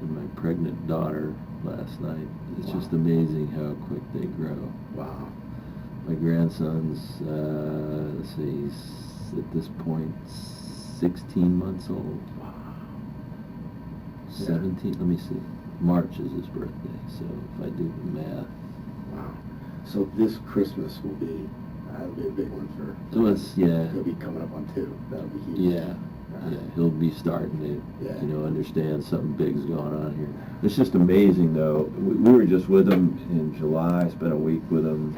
and my pregnant daughter last night. It's just amazing how quick they grow. wow. My grandson's, let's see, he's at this point 16 months old. Wow. 17, let me see. March is his birthday, so if I do the math. Wow. So this Christmas that'll be a big one for. So it's, yeah. He'll be coming up on 2. That'll be huge. Yeah, he'll be starting to, Yeah. understand something big's going on here. It's just amazing, though. We were just with him in July, spent a week with him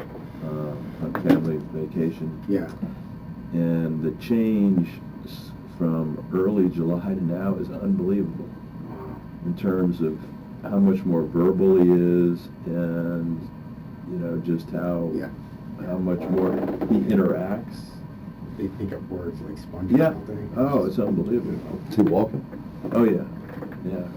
on family vacation, Yeah. and the change from early July to now is unbelievable Wow. in terms of how much more verbal he is, and just how much more he interacts. They pick up words like sponge. Yeah. Oh, it's unbelievable. Is he walking? Oh, yeah. Yeah.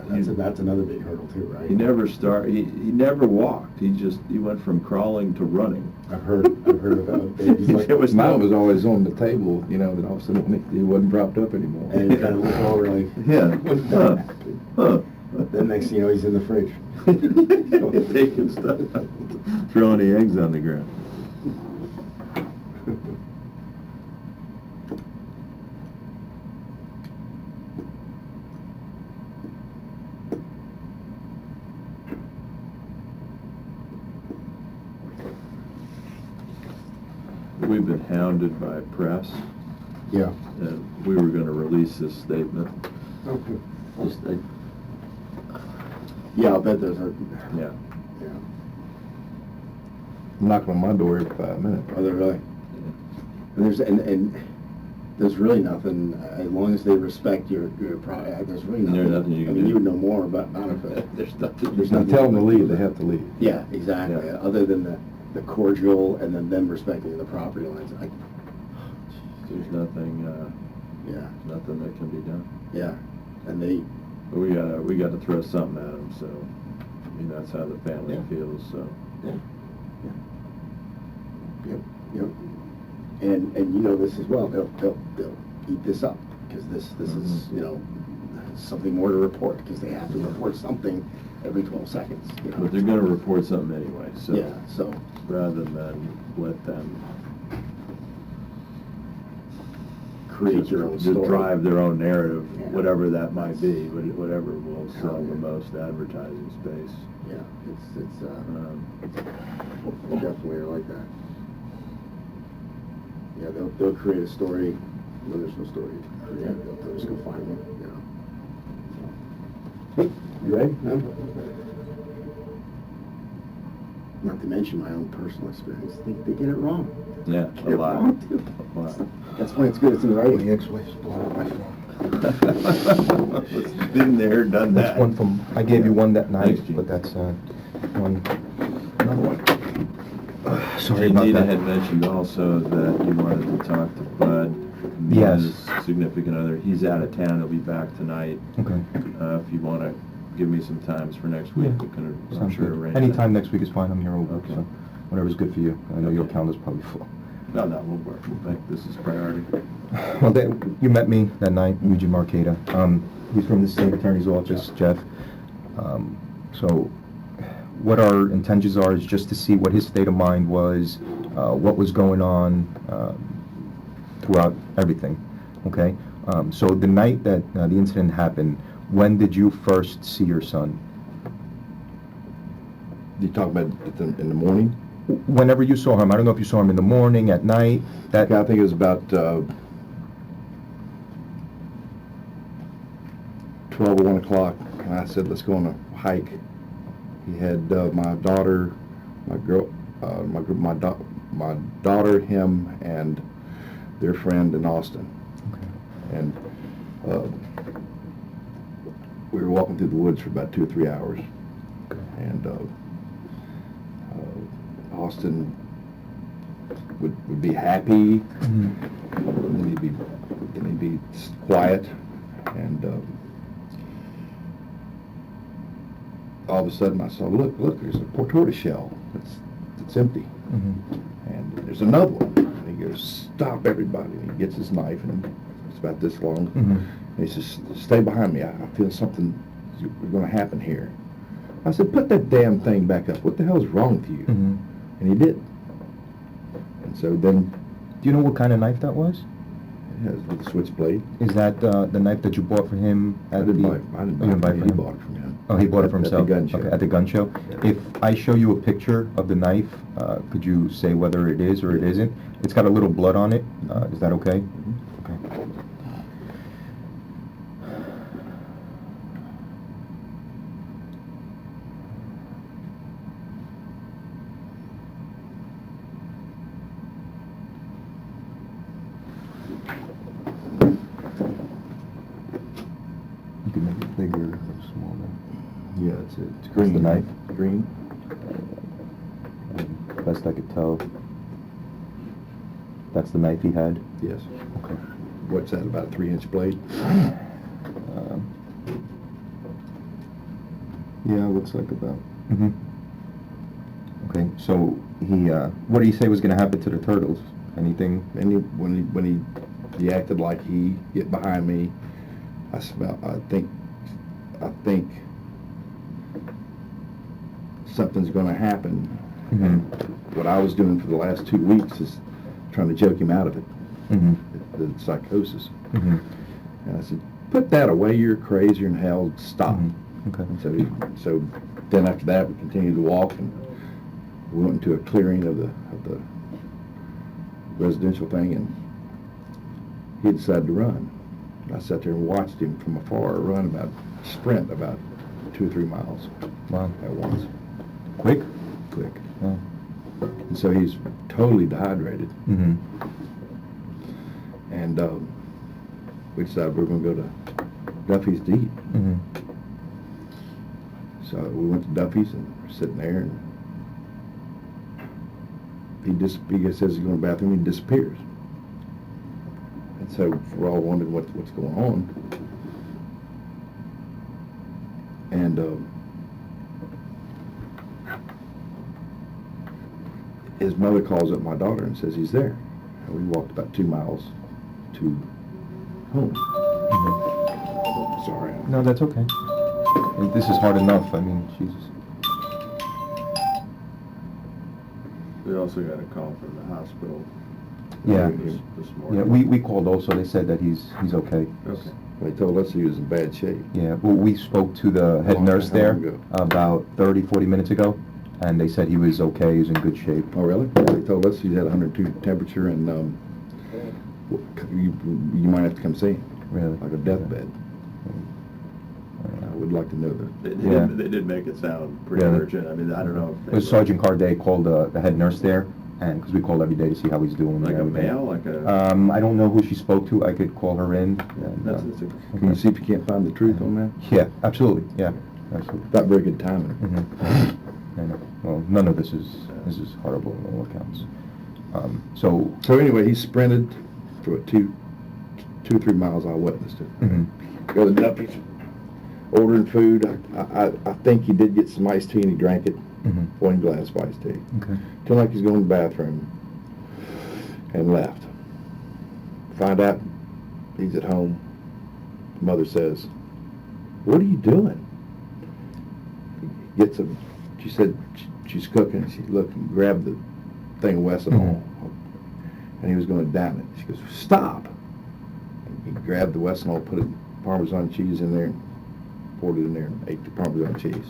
That's another big hurdle too, right? He never he never walked. He went from crawling to running. I've heard about babies like It was Mine was always on the table, that all of a sudden he wasn't propped up anymore. and you kind of look over like, Yeah. Huh. Huh. then next thing you know, he's in the fridge. Taking stuff out. Throwing the eggs on the ground. We've been hounding funded by press, Yeah. and we were gonna release this statement. Okay. Just, Yeah, I'll bet there's a, yeah. yeah. Knocking on my door every 5 minutes. Are they really? And there's really nothing, as long as they respect your there's really nothing. There's nothing you can I mean, do. you would know more about it, but There's nothing. There's Now nothing. tell them to leave, they have to leave. Yeah, exactly. Yeah. Other than the cordial and then them respecting the property lines. There's nothing, Yeah, nothing that can be done. yeah. And they, But we gotta throw something at them, so, I mean, that's how the family Yeah. feels, so. yeah, yeah. Yep. And you know this as well, they'll eat this up, because this is, you know, something more to report, because they have to report something every 12 seconds, you know. But they're gonna report something anyway, so. Yeah, so, Rather than let them create your own just story. drive their own narrative, Yeah. whatever that might be, whatever will sell the most advertising space. Yeah, it's Um, they definitely are like that. Yeah, they'll create a story when there's no story to create. They'll just go find one, you know. Hey, you ready? No? Not to mention my own personal experience. They get it wrong. Yeah, Get a it lot. wrong, too. A lot. That's why it's good. It's in writing. My ex-wife's blowing up my phone. Been there, done that. That's one from, I gave you one that night, Thanks, Gene. but that's, one, another one. Sorry about Nita that. had mentioned also that you wanted to talk to Bud, Yes. his significant other. He's out of town, he'll be back tonight. Okay. If you wanna give me some times for next week, Yeah. we can, I'm Sounds sure, good. arrange that. Anytime next week is fine, I'm here over, Okay. so whatever's good for you. I know your Okay. calendar's probably full. No, we'll work. We'll make this is priority. Well, you met me that night, Eugene Marqueta. He's from the state attorney's office, Jeff. So what our intentions are is just to see what his state of mind was, what was going on throughout everything, okay? So the night that the incident happened, when did you first see your son? You talk about it in the morning? Whenever you saw him, I don't know if you saw him in the morning, at night, that... I think it was about 12 or 1 o'clock, and I said, let's go on a hike. He had my daughter, my daughter, him, and their friend in Austin. Okay. And we were walking through the woods for about 2 or 3 hours. And Austin would be happy, Mhm. and then he'd be quiet, and all of a sudden I saw, look, there's a tortoise shell. It's empty. Mhm. And there's another one. And he goes, stop everybody. And he gets his knife, and it's about this long. Mhm. And he says, stay behind me. I feel something is going to happen here. I said, put that damn thing back up. What the hell's wrong with you? Mhm. And he did. And so then Do you know what kind of knife that was? it has with a switchblade. Is that the knife that you bought for him I at didn't the... buy it. I didn't Oh, you buy it. for He him? bought it from him. Oh, he bought it for At himself? the gun show. Okay, at the gun show. Yeah. If I show you a picture of the knife, could you say whether it is or it isn't? It's got a little blood on it. Is that okay? Mhm. Okay. You can make it bigger or smaller. Yeah, it's That's green. the knife? Green. Best I could tell, that's the knife he had? Yes. Okay. What's that, about a 3-inch blade? Yeah, looks like about. Mm-hmm. Okay, so he, what did he say was gonna happen to the turtles? Anything? And when he acted like he get behind me, I think something's gonna happen. Mhm. And what I was doing for the last 2 weeks is trying to joke him out of it, Mm-hmm. the psychosis. Mm-hmm. And I said, put that away, you're crazier than hell, stop. Mhm. Okay. And so then after that, we continued to walk, and we went into a clearing of the residential thing, and he decided to run. I sat there and watched him from afar sprint about 2 or 3 miles Wow. at once. Quick? Quick. Oh. And so he's totally dehydrated. Mm-hmm. And we decided we were going to go to Duffy's to eat. Mm-hmm. So we went to Duffy's and we're sitting there, and he says he's going to the bathroom, he disappears. And so we're all wondering what's going on. And his mother calls up my daughter and says he's there. And we walked about 2 miles to home. Sorry. No, that's okay. This is hard enough. I mean, Jesus. We also got a call from the hospital. Yeah. This morning. Yeah, we called also. They said that he's okay. Okay. They told us he was in bad shape. Yeah, well, we spoke to the head How nurse there long ago? about 30, 40 minutes ago, and they said he was okay, he was in good shape. Oh, really? They told us he had 102 temperature, and you might have to come see him, Really? like a deathbed. I would like to know that. Yeah. They did make it sound pretty Really? urgent. I mean, I don't know if It was Sergeant Carday called the head nurse there, and because we call every day to see how he's doing. like and a everything. male, like a. I don't know who she spoke to. I could call her in. And, That's Can you see if you can't find the truth on that? yeah, absolutely. Yeah, absolutely. Not very good timing. Mhm. I know. Well, none of this is horrible in all accounts. So. So anyway, he sprinted for 2 or 3 miles. I witnessed it. Mhm. Go to Duffy's, ordering food. I think he did get some iced tea and he drank it. Mhm. 1 glass of iced tea. Okay. Till like he's going to the bathroom and left. Find out he's at home. Mother says, "What are you doing?" He gets a, she said she's cooking. She looked and grabbed the thing of Wesson and he was going to down it. She goes, "Stop!" And he grabbed the Wesson, put Parmesan cheese in there, poured it in there, and ate the Parmesan cheese.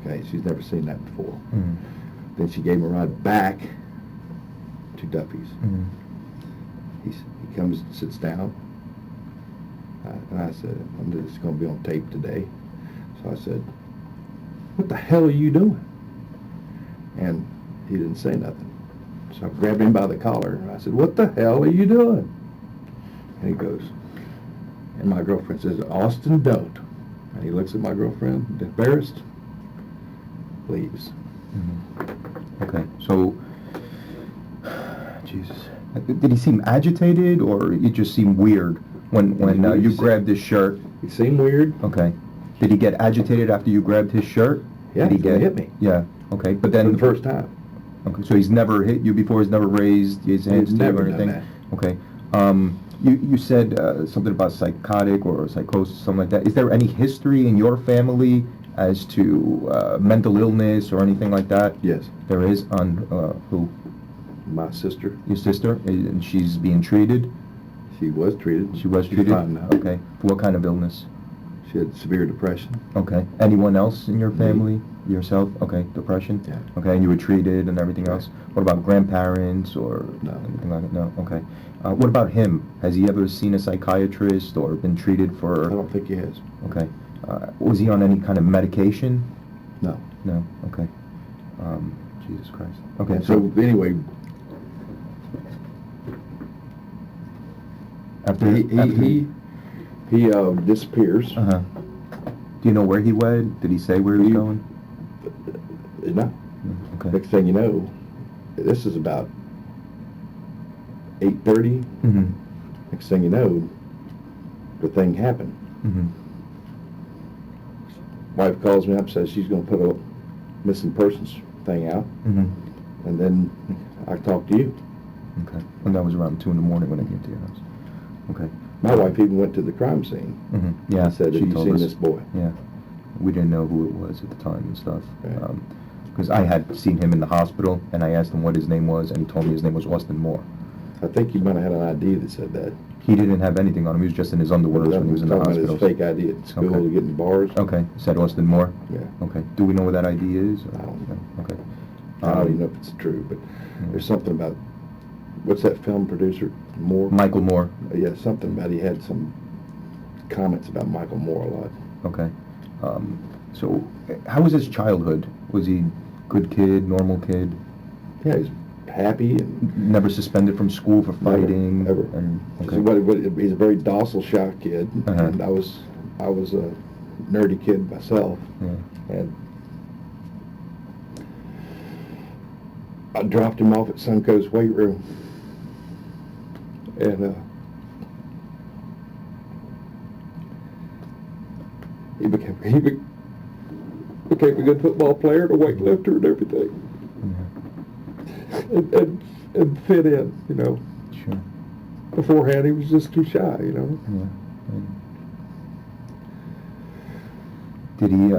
Okay, she's never seen that before. Mhm. Then she gave him a ride back to Duffy's. Mhm. He comes and sits down. And I said, "It's going to be on tape today." So I said, "What the hell are you doing?" And he didn't say nothing. So I grabbed him by the collar. And I said, "What the hell are you doing?" And he goes, and my girlfriend says, "Austin, don't." And he looks at my girlfriend, embarrassed, leaves. Mhm. Okay, so, Jesus, did he seem agitated, or it just seemed weird when you grabbed his shirt? He seemed weird. Okay, did he get agitated after you grabbed his shirt? Yeah, did he he's gonna hit me. Yeah. Okay, but For then the first time. Okay, so he's never hit you before. He's never raised his hands to you never or done anything. that. Okay. You said something about psychotic or psychosis, something like that. Is there any history in your family as to mental illness or anything like that? Yes. There is. On who? My sister, Your sister, and she's being treated. she was treated. She was She's treated. fine now. Okay. For what kind of illness? She had severe depression. Okay. Anyone else in your Me. family? Yourself? Okay. Depression. Yeah. Okay. And you were treated and everything else. What about grandparents or No. anything like that? No. Okay. What about him? Has he ever seen a psychiatrist or been treated I for? don't think he has. Okay. Was he on any kind of medication? No. No. Okay. Jesus Christ. Okay. And so anyway, after he disappears. Uh-huh. Do you know where he went? Did he say where he was going? No. Okay. Next thing you know, this is about 8:30. Mm-hmm. Next thing you know, the thing happened. Mm-hmm. Wife calls me up, says she's going to put a missing persons thing out, Mm-hmm. and then I talk to you. Okay. And that was around 2 in the morning when I came to your house. Okay. My wife even went to the crime scene. Mm-hmm. Yeah. And said, she "Have you told seen us. this boy?" Yeah. We didn't know who it was at the time and stuff. Right. Because I had seen him in the hospital, and I asked him what his name was, and he told me his name was Austin Moore. I think you might have had an ID that said that. He didn't have anything on him. He was just in his underwear when he was in the Talking about hospital. his fake ID at school Okay. to get in bars. Okay. It said Austin Moore? Yeah. Okay. Do we know what that ID is? Or? I don't know. No? Okay. I don't even know if it's true, but there's something about what's that film producer, Moore? Michael Moore. Yeah, something about, he had some comments about Michael Moore a lot. Okay. So, how was his childhood? Was he good kid, normal kid? Yeah, he's happy and Never suspended from school for fighting? Ever. And, okay. He's a very docile, shy kid, Uh-huh. and I was a nerdy kid myself, Yeah. and I dropped him off at Suncoast weight room, and he became a good football player, and a weightlifter, and everything, Yeah. and fit in, you know. Sure. Beforehand, he was just too shy, you know. Yeah. Did he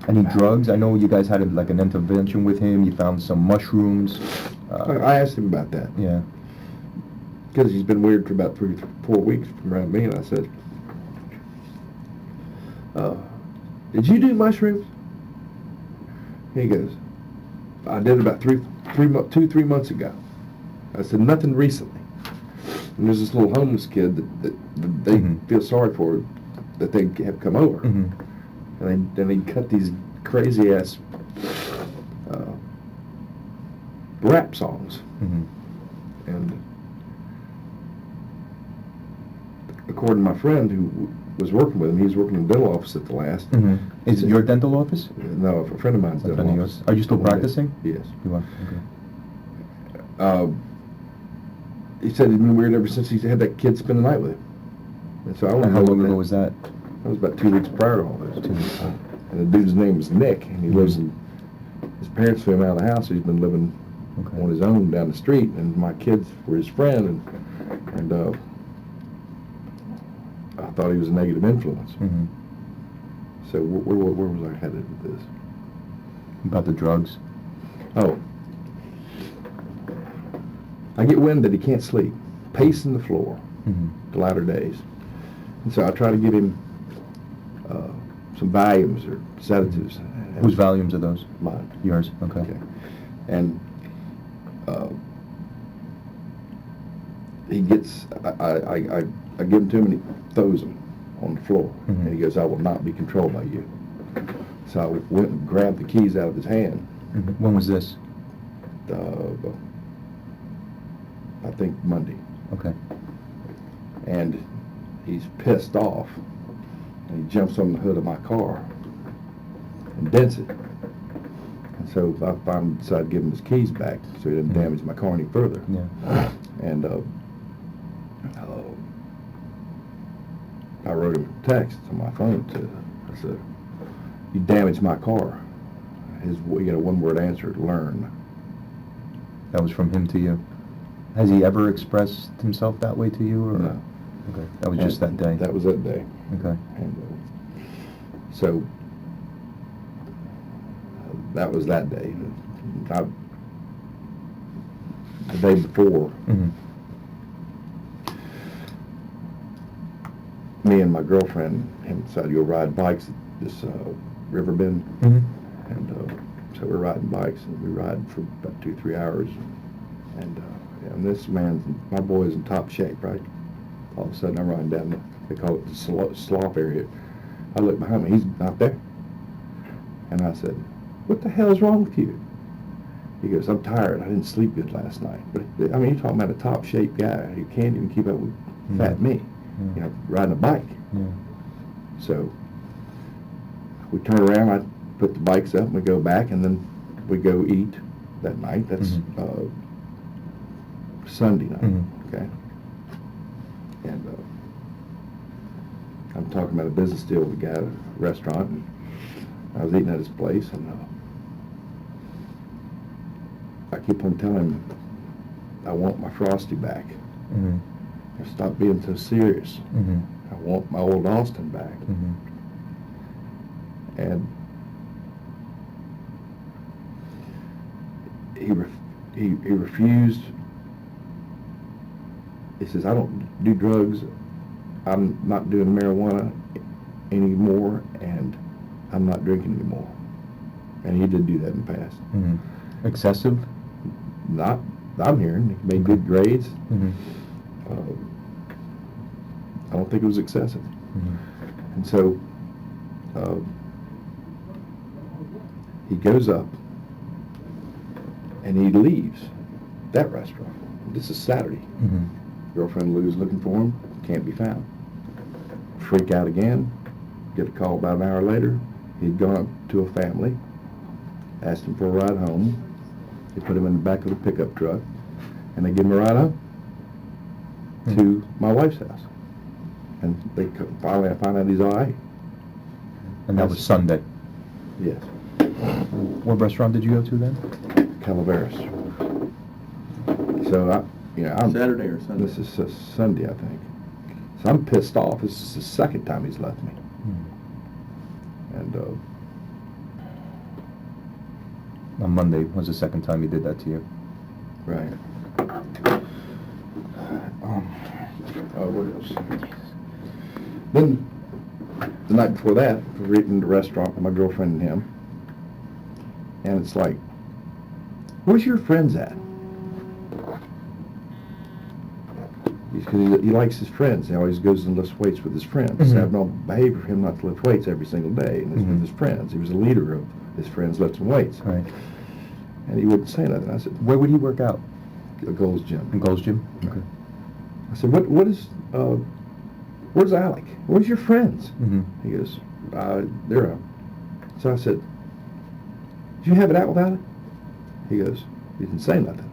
any drugs? I know you guys had like an intervention with him. You found some mushrooms. I asked him about that. Yeah. Because he's been weird for about 3-4 weeks from around me, and I said, did you do mushrooms? He goes, I did about 2-3 months ago. I said, nothing recently. And there's this little homeless kid that they Mhm. feel sorry for, that they have come over. Mm-hmm. And then they cut these crazy ass rap songs. Mm-hmm. And according to my friend who was working with him, he was working in the dental office at the last. Mm-hmm. Is it your dental office? No, a friend of mine's A friend dental of office. yours? Are you still practicing? Yes. You are? Okay. He said he'd been weird ever since he had that kid spend the night with him. And so I want to And how know long what ago was that? That was about 2 weeks prior to all this. 2 weeks. And the dude's name was Nick, and he lives in, his parents threw him out of the house, so he's been living Okay. on his own down the street, and my kids were his friend, and I thought he was a negative influence. Mm-hmm. So where was I headed with this? About the drugs? Oh. I get wind that he can't sleep, pacing the floor Mm-hmm. the latter days. And so I try to get him some Valiums or sedatives. Whose volumes are those? Mine. Yours? Okay. Okay. And he gets, I give him to him and he throws them on the floor. Mhm. And he goes, I will not be controlled by you. So I went and grabbed the keys out of his hand. Mm-hmm. When was this? I think Monday. Okay. And he's pissed off. And he jumps on the hood of my car and dents it. And so I finally decided to give him his keys back so he didn't Mhm. damage my car any further. Yeah. And I wrote him a text on my phone I said, you damaged my car. His, one-word answer, learn. That was from him to you. Has he ever expressed himself that way to you? Or? No. Okay. That was just that day. That was that day. Okay. And so that was that day. The day before, Mm-hmm. me and my girlfriend decided to go ride bikes at this river bend. Mm-hmm. And so we're riding bikes, and we ride for about 2-3 hours. And this my boy's in top shape, right? All of a sudden, I'm riding down they call it the slough area. I look behind me, he's not there. And I said, what the hell is wrong with you? He goes, I'm tired, I didn't sleep good last night. But, I mean, you're talking about a top shape guy who can't even keep up with fat me, Yeah. riding a bike. Yeah. So we turn around, I put the bikes up, and we go back, and then we go eat that night. That's Sunday night, Mhm. okay? And I'm talking about a business deal with a guy at a restaurant, and I was eating at his place, and I keep on telling him I want my Frosty back. Mm-hmm. Stop being so serious. Mm-hmm. I want my old Austin back. Mm-hmm. And he refused. He says, I don't do drugs, I'm not doing marijuana anymore, and I'm not drinking anymore. And he did do that in the past. Mm-hmm. Excessive? Not I'm hearing. He made good grades. Mhm. I don't think it was excessive. Mhm. And so he goes up and he leaves that restaurant. This is Saturday. Mhm. Girlfriend Lou's looking for him, can't be found. Freak out again, get a call about an hour later. He'd gone up to a family, asked him for a ride home. They put him in the back of the pickup truck, and they give him a ride home to my wife's house. And they finally, I find out he's all right. And that was Sunday. Yes. What restaurant did you go to then? Calaveras. So, I'm... Saturday or Sunday? This is Sunday, I think. So I'm pissed off. This is the second time he's left me. And, On Monday was the second time he did that to you. right. What else? Then, the night before that, we're eating at the restaurant with my girlfriend and him. And it's like, where's your friends at? Because he likes his friends. He always goes and lifts weights with his friends. It's Mhm. abnormal behavior for him not to lift weights every single day, and it's with his friends. He was a leader of his friends lifting weights. Right. And he wouldn't say nothing. I said, Where would he work out? a Gold's Gym. In Gold's Gym? Okay. I said, where's Alec? Where's your friends? Mhm. He goes, they're up. So I said, did you have it out with Alec? He goes, he didn't say nothing.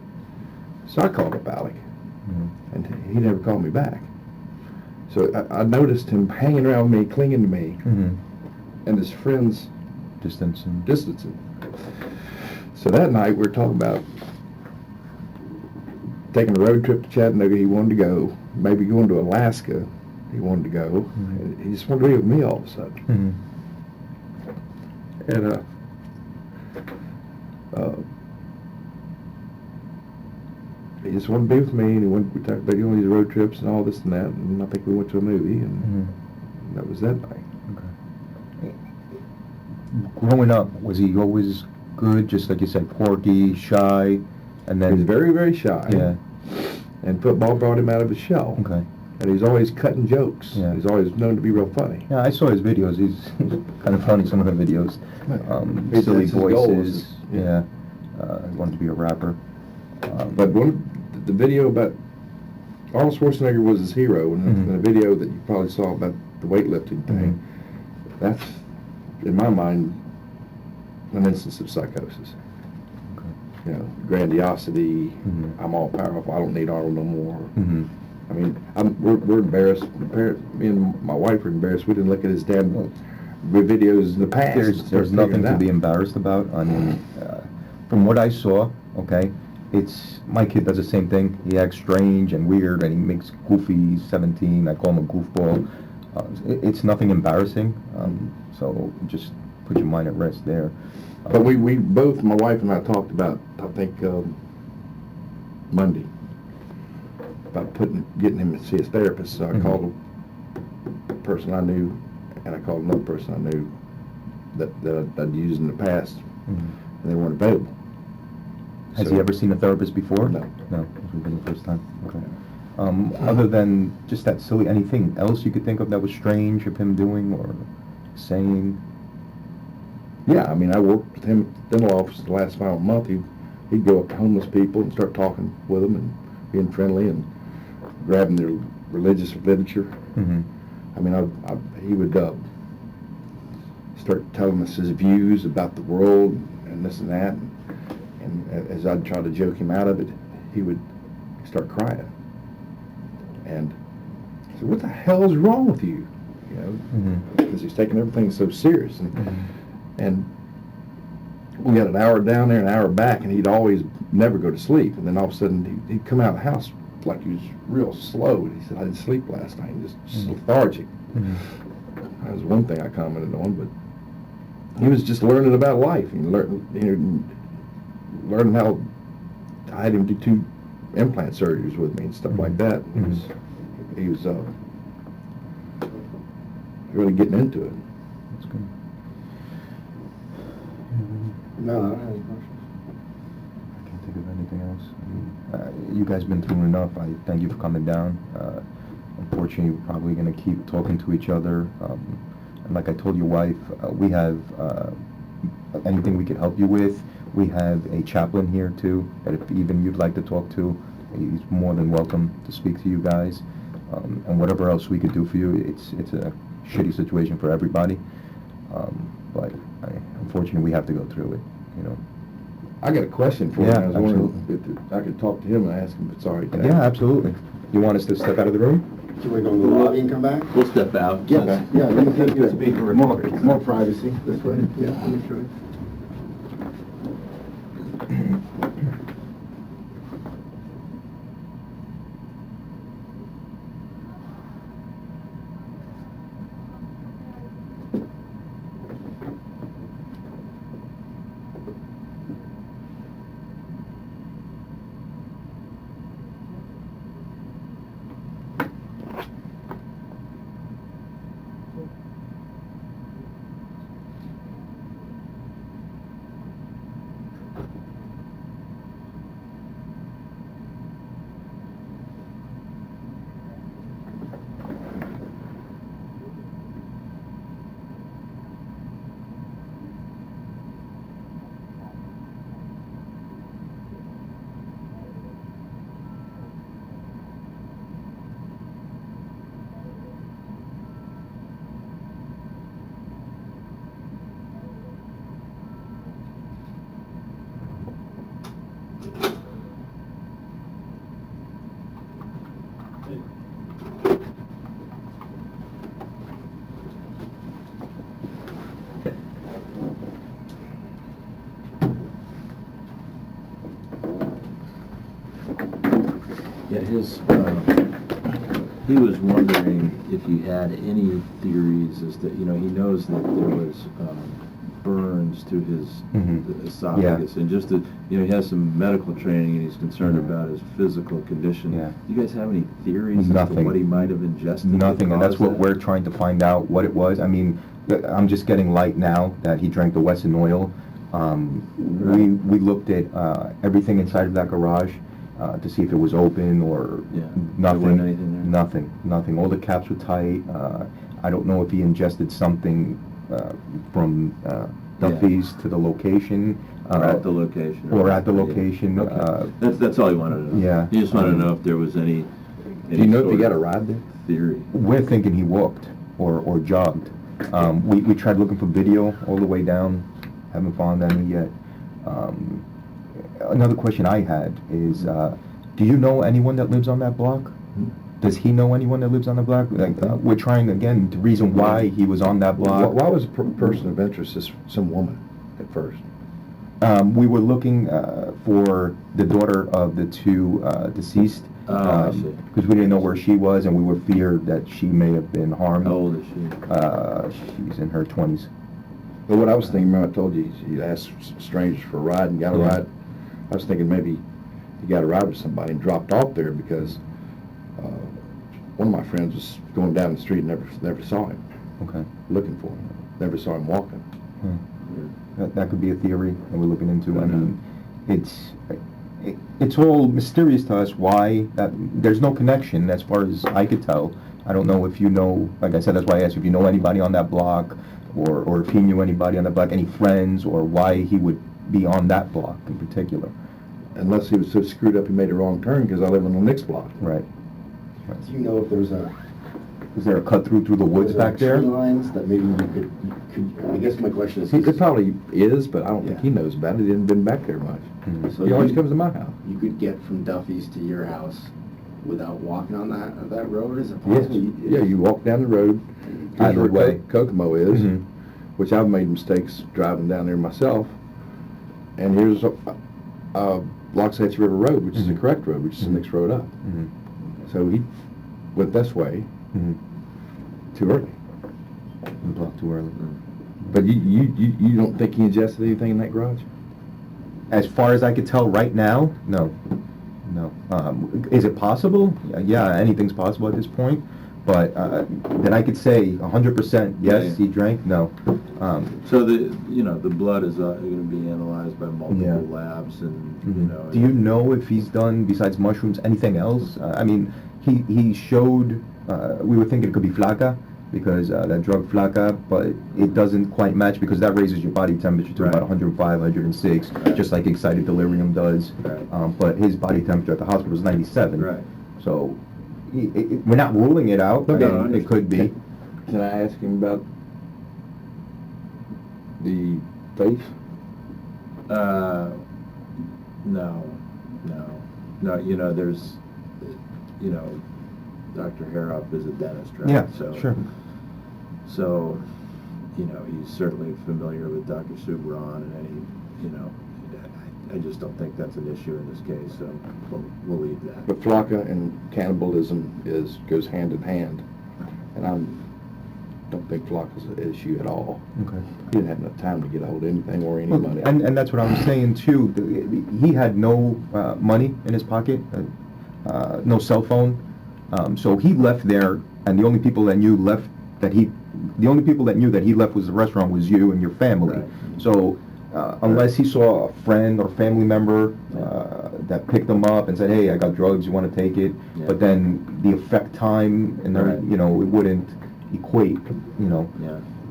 So I called up Alec, and he never called me back. So I noticed him hanging around me, clinging to me, and his friends Distancing. distancing. So that night we were talking about taking a road trip to Chattanooga. He wanted to go. Maybe going to Alaska. He wanted to go. And he just wanted to be with me all of a sudden. And he just wanted to be with me, and we talked about going on these road trips and all this and that, and I think we went to a movie, and that was that night. Okay. Growing up, was he always good, just like you said, quirky, shy, and then... He was very, very shy. Yeah. And football brought him out of his shell. Okay. And he's always cutting jokes. Yeah. He's always known to be real funny. Yeah, I saw his videos. He's kind of funny, some of the videos. That's Silly his goal, voices. is- Yeah. He wanted to be a rapper. But the video about Arnold Schwarzenegger was his hero, and the video that you probably saw about the weightlifting thing, that's, in my mind, an instance of psychosis. Okay. You know, grandiosity, I'm all powerful, I don't need Arnold no more. I mean, we're embarrassed. Me and my wife are embarrassed. We didn't look at his damn videos in the past. There's nothing to be embarrassed about. I mean, from what I saw, okay, my kid does the same thing. He acts strange and weird, and he makes goofy 17. I call him a goofball. It's nothing embarrassing. So just put your mind at rest there. But we both, my wife and I, talked about, I think, Monday, about getting him to see a therapist. So I called a person I knew, and I called another person I knew that I'd used in the past, and they weren't available. Has So- he ever seen a therapist before? No. No, this would be the first time. Okay. Other than just that silly, anything else you could think of that was strange of him doing or saying? Yeah, I mean, I worked with him at the dental office the last final month. He'd go up to homeless people and start talking with them and being friendly and grabbing their religious literature. I mean, he would start telling us his views about the world and this and that. And as I'd try to joke him out of it, he would start crying. And I said, what the hell is wrong with you? You know, because he's taking everything so serious. And we got an hour down there, an hour back, and he'd always never go to sleep. And then all of a sudden, he'd come out of the house like he was real slow. And he said, I didn't sleep last night, just lethargic. That was one thing I commented on, but he was just learning about life and learning how I had him do 2 implant surgeries with me and stuff like that. He was really getting into it. That's good. No, I don't have any questions. I can't think of anything else. You guys been through enough. I thank you for coming down. Unfortunately, we're probably going to keep talking to each other. And like I told your wife, we have anything we could help you with. We have a chaplain here too, that if even you'd like to talk to, he's more than welcome to speak to you guys. And whatever else we could do for you, it's a shitty situation for everybody. But unfortunately, we have to go through it, you know. I got a question for you. Yeah, I was wondering if I could talk to him and ask him if it's all right. Yeah, absolutely. You want us to step out of the room? Can we go in the lobby and come back? We'll step out. Yeah, let me take Just be more privacy this way. Yeah, let me show you. Yeah, he was wondering if you had any theories as to, he knows that there was burns to his esophagus, and just that, he has some medical training and he's concerned about his physical condition. Yeah. You guys have any theories as to Nothing. what he might have ingested? Nothing, and that's what that? we're trying to find out, what it was. I mean, I'm just getting light now that he drank the Wesson oil. We looked at everything inside of that garage to see if it was open or nothing. There wasn't anything there? Nothing. All the caps were tight. I don't know if he ingested something from Duffy's to the location. Or at the location. Or at the location. Okay. That's all you wanted to know. Yeah. You just wanted to know if there was any Do you know if he sort got a of ride there? theory. We're thinking he walked or jogged. We tried looking for video all the way down. Haven't found any yet. Another question I had is, do you know anyone that lives on that block? Does he know anyone that lives on the block? Like, we're trying, again, the reason why he was on that block. Why was a person of interest some woman at first? We were looking for the daughter of the two deceased. I see. Because we didn't know where she was, and we were feared that she may have been harmed. How old is she? She's in her 20s. But what I was thinking, remember I told you, you asked strangers for a ride and got a Yeah. ride. I was thinking maybe he got a ride with somebody and dropped off there because one of my friends was going down the street and never saw him, Okay. looking for him. Never saw him walking. That could be a theory that we're looking into. I mean, it's all mysterious to us why there's no connection as far as I could tell. I don't know if you know, like I said, that's why I asked if you know anybody on that block or if he knew anybody on that block, any friends, or why he would be on that block in particular. Unless he was so screwed up he made a wrong turn because I live on the next block. Right. Do you know if there's Is there a cut through the woods back there? tree lines that maybe you could, I guess my question is... It probably is, but I don't think Yeah. he knows about it. He hasn't been back there much. Mhm. He always comes to my house. You could get from Duffy's to your house without walking on that road? Is it Yes. possible? Yeah, you walk down the road. Either Here's where way. Kokomo is, Mhm. which I've made mistakes driving down there myself. And here's Loxahatchee River Road, which is the Mhm. correct road, which is the next road up. Mhm. So he went this way Mhm. too early. We blocked too early. But you don't think he ingested anything in that garage? As far as I could tell right now, no. Is it possible? Yeah, anything's possible at this point. But that I could say 100% yes, Yeah. he drank, no. So the blood is going to be analyzed by multiple Yeah. labs, and Mhm. Do you know if he's done, besides mushrooms, anything else? I mean, he showed, we were thinking it could be flaca, because that drug flaca, but it doesn't quite match because that raises your body temperature to about Right. 105, 106, just like excited delirium does. Right. But his body temperature at the hospital was 97. Right. So we're not ruling it out. Okay. I mean, it could be. Can I ask him about the face? No. There's, Dr. Harrouff is a dentist, right? Yeah, So, sure. So, he's certainly familiar with Dr. Subran, and I just don't think that's an issue in this case, so we'll leave that. But flocka and cannibalism goes hand in hand, and I don't think flocka's an issue at all. Okay. He didn't have enough time to get a hold of anything or any money. And that's what I was saying too. He had no money in his pocket, no cell phone. So he left there, and the only people that knew that he left was the restaurant was you and your family. Right. So unless he saw a friend or family member that picked him up and said, "Hey, I got drugs. You want to take it?" Yeah. But then the effect time and Right. it wouldn't equate. Yeah.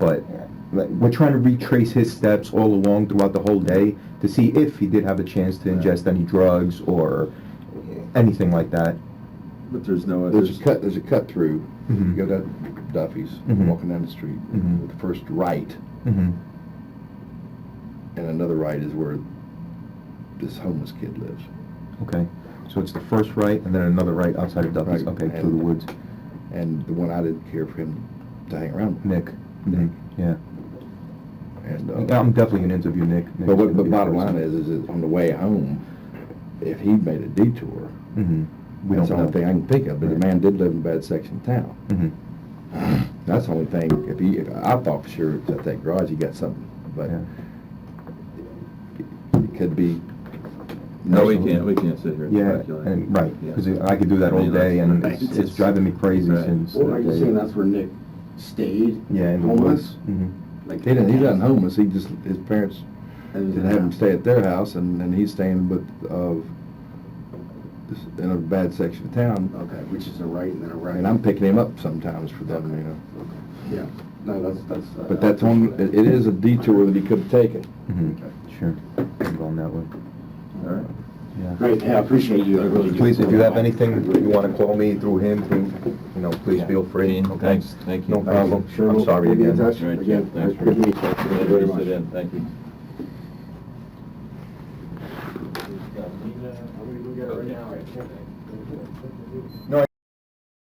But we're trying to retrace his steps all along throughout the whole day to see if he did have a chance to ingest any drugs or anything like that. But there's no There's a cut through. Mhm. You go to Duffy's, Mhm. walking down the street. Mhm. The first right, Mm-hmm. and another right is where this homeless kid lives. Okay, so it's the first right and then another right outside of Duffy's. Right. Okay, through the woods. And the one I didn't care for him to hang around with. Nick. Nick. Yeah. And I'm definitely gonna interview Nick. but what the bottom line is that on the way home, if he made a detour, Mm-hmm. We that's don't the know. only thing I can think of. But Right. the man did live in a bad section of town. Mm-hmm. That's the only thing. If I thought for sure at that garage he got something, but Yeah. it could be. No, we can't sit here and Yeah, speculate. and right, Yeah. because I could do that all day, and Right. it's driving me crazy Right. since. Well, are you that saying day. that's where Nick stayed? Yeah, in the Homeless? woods. Mm-hmm. Like He wasn't homeless. He just his parents And didn't have him stay at their house, and he's staying with in a bad section of town. Okay, which is a right and then a right. And I'm picking him up sometimes for them, Yeah, no, that's. But that's on. It is a detour that he could have taken. Mm-hmm. Sure. I'm going that way. All right. Yeah. Great, yeah, I appreciate you, I really do. Please, if you have anything you want to call me through him, please feel free. Okay? Thanks. Thank you. No problem. Sure, I'm we'll- sorry we'll be in again. touch. All right, Again, Thanks for good to meet you. Thank you very much. Sit in. Thank you. I'm gonna go get it right now. No,